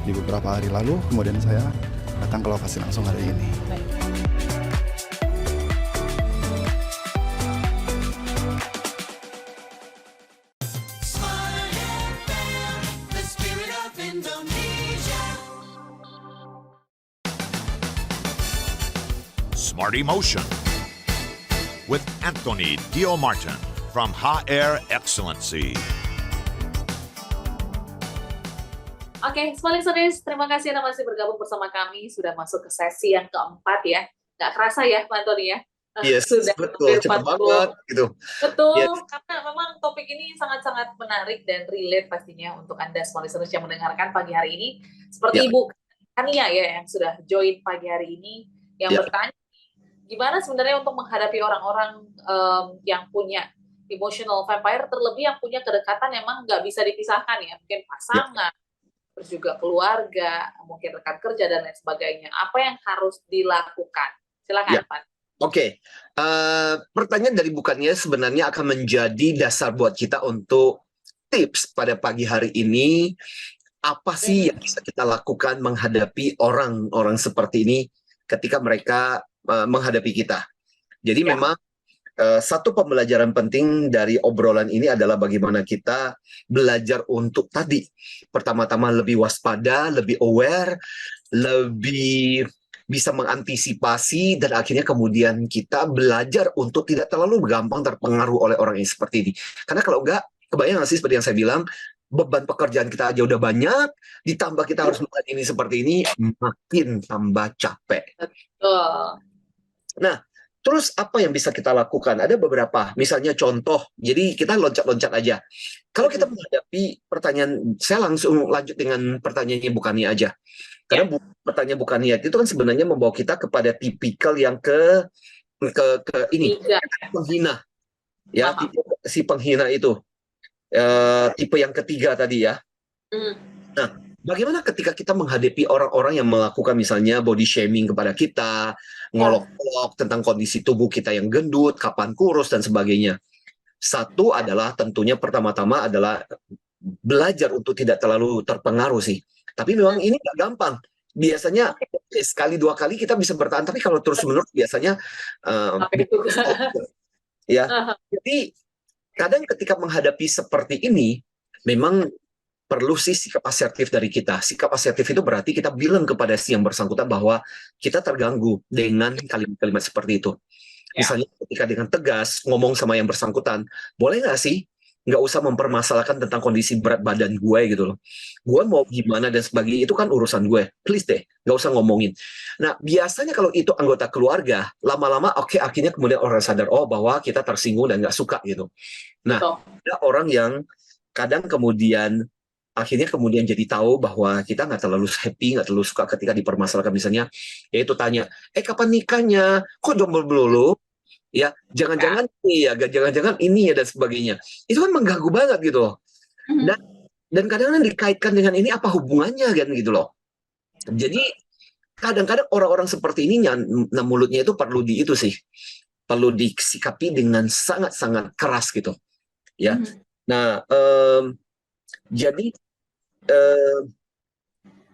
di beberapa hari lalu, kemudian saya datang ke lokasi langsung hari ini. Smart Emotion with Anthony Dio Martin from HR Excellency. Oke, Smart Listeners, terima kasih Anda masih bergabung bersama kami. Sudah masuk ke sesi yang keempat ya. Nggak kerasa ya, Pak Antoni ya? Yes, Sudah betul, hampir cepat 40. banget gitu. Betul, Yes. karena memang topik ini sangat-sangat menarik dan relate pastinya untuk Anda Smart Listeners yang mendengarkan pagi hari ini. Seperti Ya. Ibu Kania ya, yang sudah join pagi hari ini, yang Ya. bertanya, gimana sebenarnya untuk menghadapi orang-orang yang punya emotional vampire, terlebih yang punya kedekatan emang nggak bisa dipisahkan ya, mungkin pasangan, terus juga keluarga, mungkin rekan kerja dan lain sebagainya. Apa yang harus dilakukan? Silakan, Ya. Pak. Oke, pertanyaan dari bukannya sebenarnya akan menjadi dasar buat kita untuk tips pada pagi hari ini. Apa sih yang bisa kita lakukan menghadapi orang-orang seperti ini ketika mereka menghadapi kita? Jadi Ya. memang satu pembelajaran penting dari obrolan ini adalah bagaimana kita belajar untuk tadi pertama-tama lebih waspada, lebih aware, lebih bisa mengantisipasi, dan akhirnya kemudian kita belajar untuk tidak terlalu gampang terpengaruh oleh orang yang seperti ini. Karena kalau enggak, kebayang nggak sih seperti yang saya bilang, beban pekerjaan kita aja udah banyak, ditambah kita harus melakukan ini seperti ini, makin tambah capek. Betul. Nah, terus apa yang bisa kita lakukan? Ada beberapa, misalnya contoh, jadi kita loncat-loncat aja. Kalau kita menghadapi pertanyaan, saya langsung lanjut dengan pertanyaannya bukannya aja. Karena pertanyaan bukan niat itu kan sebenarnya membawa kita kepada tipikal yang ke ini, Tiga. penghina. Ya, Paham. tipe si penghina itu. Tipe yang ketiga tadi ya. Hmm. Nah, bagaimana ketika kita menghadapi orang-orang yang melakukan misalnya body shaming kepada kita, ngolok-ngolok tentang kondisi tubuh kita yang gendut, kapan kurus, dan sebagainya. Satu adalah tentunya pertama-tama adalah belajar untuk tidak terlalu terpengaruh sih. Tapi memang ini nggak gampang. Biasanya sekali dua kali kita bisa bertahan, tapi kalau terus-menerus biasanya Apa itu? ya. Jadi kadang ketika menghadapi seperti ini, memang perlu sih sikap asertif dari kita. Sikap asertif itu berarti kita bilang kepada si yang bersangkutan bahwa kita terganggu dengan kalimat-kalimat seperti itu. Ya. Misalnya ketika dengan tegas ngomong sama yang bersangkutan, boleh nggak sih nggak usah mempermasalahkan tentang kondisi berat badan gue gitu loh. Gue mau gimana dan sebagainya, itu kan urusan gue. Please deh, nggak usah ngomongin. Nah, biasanya kalau itu anggota keluarga, lama-lama oke, akhirnya kemudian orang sadar, oh bahwa kita tersinggung dan nggak suka gitu. Nah, Betul. ada orang yang kadang kemudian akhirnya kemudian jadi tahu bahwa kita nggak terlalu happy, nggak terlalu suka ketika dipermasalahkan, misalnya yaitu tanya, kapan nikahnya, kok jomblo melulu, ya jangan-jangan ini ya, jangan-jangan ini ya, dan sebagainya. Itu kan mengganggu banget gitu loh. Dan kadang-kadang dikaitkan dengan ini apa hubungannya kan gitu loh. Jadi kadang-kadang orang-orang seperti ini mulutnya itu perlu perlu disikapi dengan sangat-sangat keras gitu ya. Nah, jadi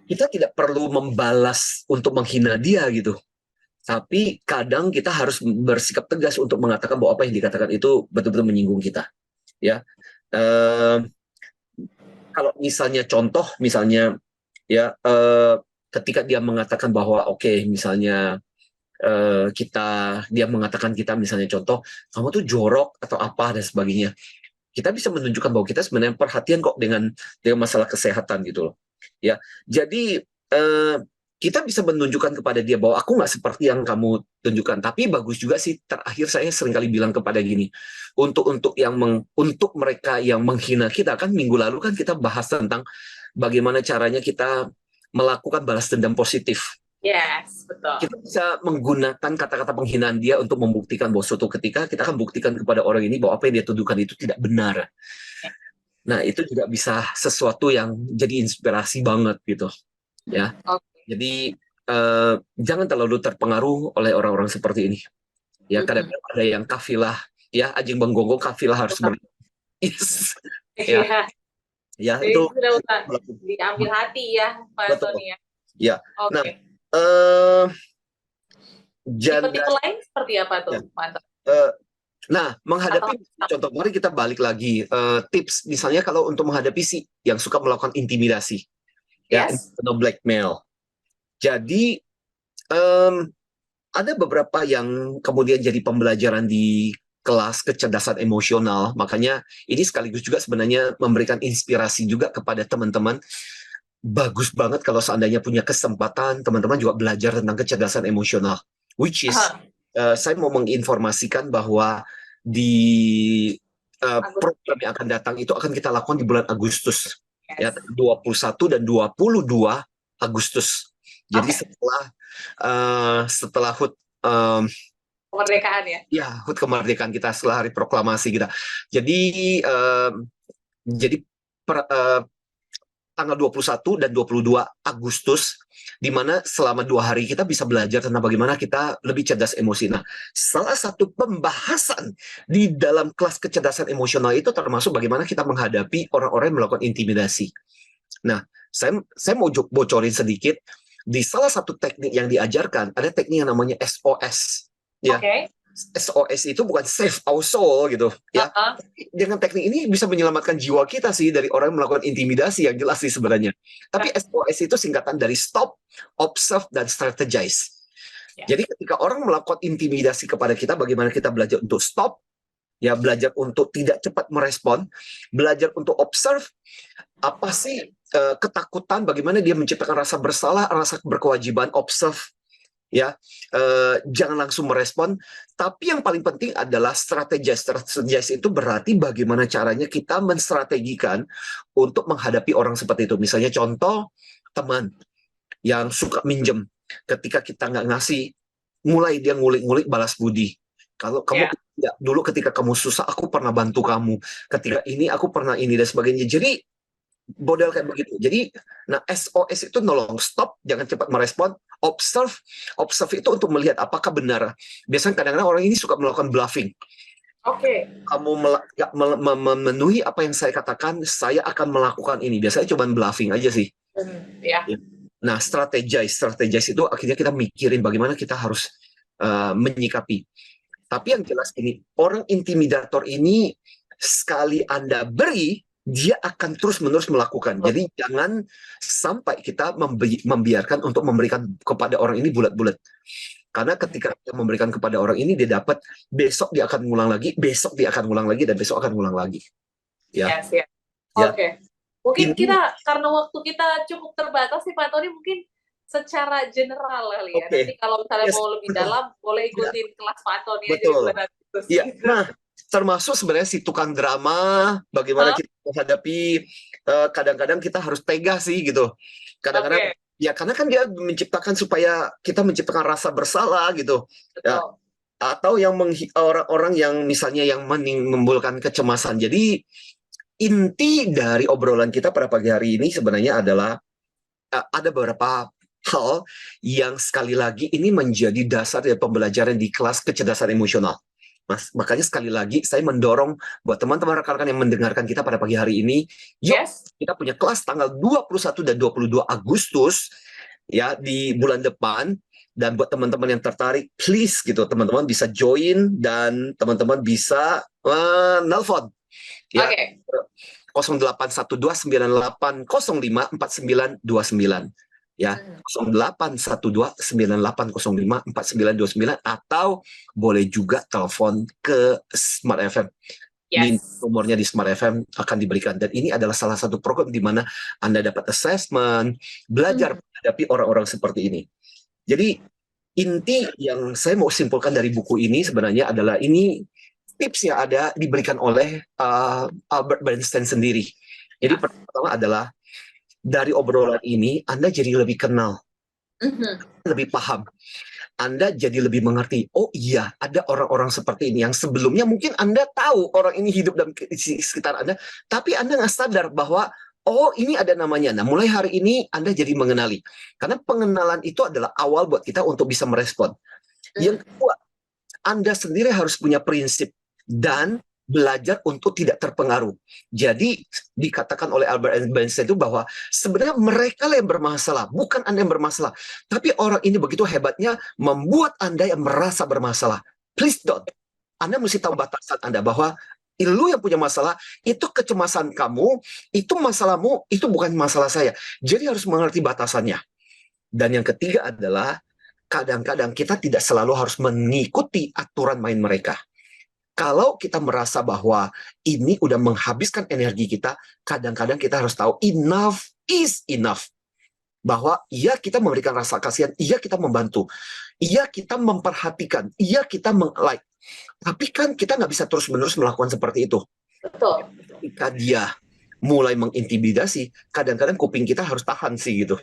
kita tidak perlu membalas untuk menghina dia gitu. Tapi kadang kita harus bersikap tegas untuk mengatakan bahwa apa yang dikatakan itu betul-betul menyinggung kita. Ya, kalau misalnya contoh, misalnya ya ketika dia mengatakan bahwa misalnya dia mengatakan kita misalnya contoh, kamu tuh jorok atau apa dan sebagainya. Kita bisa menunjukkan bahwa kita sebenarnya perhatian kok dengan masalah kesehatan gitu loh. Ya, jadi kita bisa menunjukkan kepada dia bahwa aku nggak seperti yang kamu tunjukkan. Tapi bagus juga sih, terakhir saya seringkali bilang kepada gini, untuk mereka yang menghina kita, kan minggu lalu kan kita bahas tentang bagaimana caranya kita melakukan balas dendam positif. Yes, betul. Kita bisa menggunakan kata-kata penghinaan dia untuk membuktikan bahwa suatu ketika kita akan buktikan kepada orang ini bahwa apa yang dia tuduhkan itu tidak benar. Nah, itu juga bisa sesuatu yang jadi inspirasi banget gitu. Ya. Jadi jangan terlalu terpengaruh oleh orang-orang seperti ini. Ya, kadang-kadang ada yang kafilah, ya anjing menggonggong kafilah harus yes. Iya. Ya, Jadi itu sudah diambil hati ya, Pak Antoni ya. Ya. Oke. Nah, tipe-tipe lain seperti apa tuh, Pak Antoni? Nah, menghadapi contoh, mari kita balik lagi tips misalnya kalau untuk menghadapi si yang suka melakukan intimidasi, ya, Yes. blackmail. Jadi ada beberapa yang kemudian jadi pembelajaran di kelas kecerdasan emosional. Makanya ini sekaligus juga sebenarnya memberikan inspirasi juga kepada teman-teman. Bagus banget kalau seandainya punya kesempatan, teman-teman juga belajar tentang kecerdasan emosional. Which is, saya mau menginformasikan bahwa di program yang akan datang itu akan kita lakukan di bulan Agustus. Ya, 21 dan 22 Agustus. Jadi setelah HUT kemerdekaan ya. Ya, HUT kemerdekaan kita, setelah hari proklamasi kita. Jadi tanggal 21 dan 22 Agustus, di mana selama 2 hari kita bisa belajar tentang bagaimana kita lebih cerdas emosi. Nah, salah satu pembahasan di dalam kelas kecerdasan emosional itu termasuk bagaimana kita menghadapi orang-orang yang melakukan intimidasi. Nah, saya mau bocorin sedikit, di salah satu teknik yang diajarkan, ada teknik yang namanya SOS. Ya. SOS itu bukan save our soul gitu ya. Dengan teknik ini bisa menyelamatkan jiwa kita sih dari orang yang melakukan intimidasi, yang jelas sih sebenarnya. Tapi SOS itu singkatan dari stop, observe, dan strategize. Jadi ketika orang melakukan intimidasi kepada kita, bagaimana kita belajar untuk stop, ya, belajar untuk tidak cepat merespon, belajar untuk observe, apa sih ketakutan, bagaimana dia menciptakan rasa bersalah, rasa berkewajiban, observe, ya, jangan langsung merespon. Tapi yang paling penting adalah strategize. Strategize itu berarti bagaimana caranya kita menstrategikan untuk menghadapi orang seperti itu. Misalnya contoh, teman yang suka minjem, ketika kita nggak ngasih, mulai dia ngulik-ngulik balas budi. Kalau kamu tidak, dulu ketika kamu susah aku pernah bantu kamu, ketika ini aku pernah ini dan sebagainya. Jadi model kayak begitu. Jadi, nah, SOS itu nolong, stop, jangan cepat merespon, observe itu untuk melihat apakah benar. Biasanya kadang-kadang orang ini suka melakukan bluffing. Kamu memenuhi apa yang saya katakan, saya akan melakukan ini. Biasanya cuma bluffing aja sih. Nah, strategize itu akhirnya kita mikirin bagaimana kita harus menyikapi. Tapi yang jelas ini, orang intimidator ini sekali Anda beri, dia akan terus-menerus melakukan. Jadi jangan sampai kita membiarkan untuk memberikan kepada orang ini bulat-bulat. Karena ketika kita memberikan kepada orang ini, dia dapat, besok dia akan ngulang lagi, besok dia akan ngulang lagi, dan besok akan ngulang lagi. Ya. Mungkin kita, karena waktu kita cukup terbatas nih Pak Tony, mungkin secara general kali ya. Nanti kalau misalnya mau lebih dalam, boleh ikutin kelas Pak Tony aja di bulan Agustus. Nah, termasuk sebenarnya si tukang drama, bagaimana kita menghadapi, kadang-kadang kita harus tega sih gitu. Kadang-kadang ya karena kan dia menciptakan supaya kita menciptakan rasa bersalah gitu. Ya. Atau yang orang-orang yang misalnya yang menimbulkan kecemasan. Jadi inti dari obrolan kita pada pagi hari ini sebenarnya adalah ada beberapa hal yang sekali lagi ini menjadi dasar dari pembelajaran di kelas kecerdasan emosional. Makanya sekali lagi saya mendorong buat teman-teman rekan-rekan yang mendengarkan kita pada pagi hari ini, yuk kita punya kelas tanggal 21 dan 22 Agustus ya di bulan depan. Dan buat teman-teman yang tertarik, please gitu, teman-teman bisa join dan teman-teman bisa nelpon ya. 081298054929 ya, 081298054929 atau boleh juga telepon ke Smart FM. Nomornya di Smart FM akan diberikan, dan ini adalah salah satu program di mana Anda dapat assessment, belajar menghadapi orang-orang seperti ini. Jadi inti yang saya mau simpulkan dari buku ini sebenarnya adalah ini tips yang ada diberikan oleh Albert Bernstein sendiri. Jadi pertama adalah dari obrolan ini, Anda jadi lebih kenal, lebih paham. Anda jadi lebih mengerti, oh iya, ada orang-orang seperti ini yang sebelumnya mungkin Anda tahu orang ini hidup dalam sekitar Anda, tapi Anda nggak sadar bahwa, oh ini ada namanya. Nah, mulai hari ini Anda jadi mengenali. Karena pengenalan itu adalah awal buat kita untuk bisa merespon. Yang kedua, Anda sendiri harus punya prinsip dan belajar untuk tidak terpengaruh. Jadi dikatakan oleh Albert Einstein itu bahwa sebenarnya mereka yang bermasalah, bukan Anda yang bermasalah. Tapi orang ini begitu hebatnya membuat Anda yang merasa bermasalah. Please don't. Anda mesti tahu batasan Anda bahwa lu yang punya masalah, itu kecemasan kamu, itu masalahmu, itu bukan masalah saya. Jadi harus mengerti batasannya. Dan yang ketiga adalah kadang-kadang kita tidak selalu harus mengikuti aturan main mereka. Kalau kita merasa bahwa ini udah menghabiskan energi kita, kadang-kadang kita harus tahu enough is enough. Bahwa iya kita memberikan rasa kasihan, iya kita membantu, iya kita memperhatikan, iya kita like. Tapi kan kita nggak bisa terus-menerus melakukan seperti itu. Betul. Ketika dia mulai mengintimidasi, kadang-kadang kuping kita harus tahan sih gitu.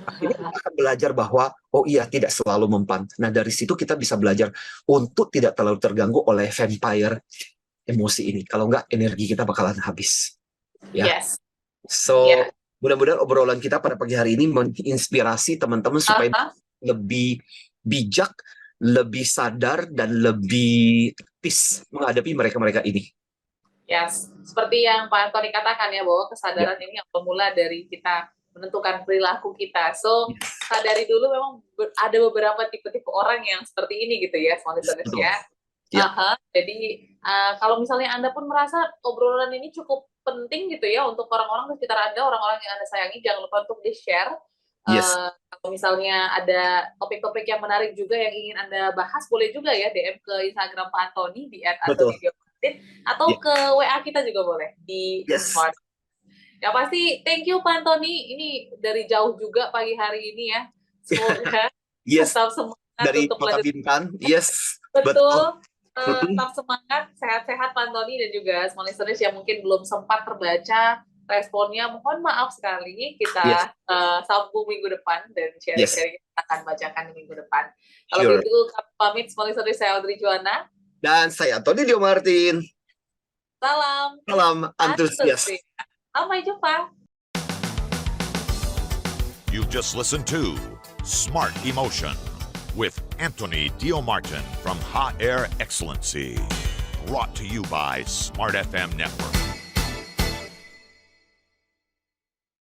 Akhirnya kita akan belajar bahwa, oh iya, tidak selalu mempan. Nah, dari situ kita bisa belajar untuk tidak terlalu terganggu oleh vampire emosi ini. Kalau enggak, energi kita bakalan habis. Ya. Yes. So, Yeah. mudah-mudahan obrolan kita pada pagi hari ini menginspirasi teman-teman supaya lebih bijak, lebih sadar, dan lebih peace menghadapi mereka-mereka ini. Yes, seperti yang Pak Antoni katakan ya, bahwa kesadaran ini yang bermula dari kita menentukan perilaku kita. So, sadari dulu memang ada beberapa tipe-tipe orang yang seperti ini gitu ya, listeners Betul. ya. Ya. Jadi, kalau misalnya Anda pun merasa obrolan ini cukup penting gitu ya untuk orang-orang di sekitar Anda, orang-orang yang Anda sayangi, jangan lupa untuk di-share. Yes. Kalau misalnya ada topik-topik yang menarik juga yang ingin Anda bahas, boleh juga ya DM ke Instagram Pak Antoni di @antoni_diomartin atau ke WA kita juga boleh di Yes. Smart. Ya pasti, thank you Pak Antoni. Ini dari jauh juga pagi hari ini ya. Semoga Yes, tetap semangat dari untuk Kota melanjutkan. Bintang. Yes, Betul. Tetap semangat, sehat-sehat Pak Antoni dan juga semua listeners yang mungkin belum sempat terbaca responnya. Mohon maaf sekali, kita sambung minggu depan dan sharing-sharing kita akan bacakan di minggu depan. Kalau Sure. gitu, kami pamit semua listeners, saya Audrey Juwana. Dan saya Antoni Diomartin. Salam Salam antusias. Sampai jumpa. You've just listened to Smart Emotion with Anthony Diomartin from Hot Air Excellency. Brought to you by Smart FM Network.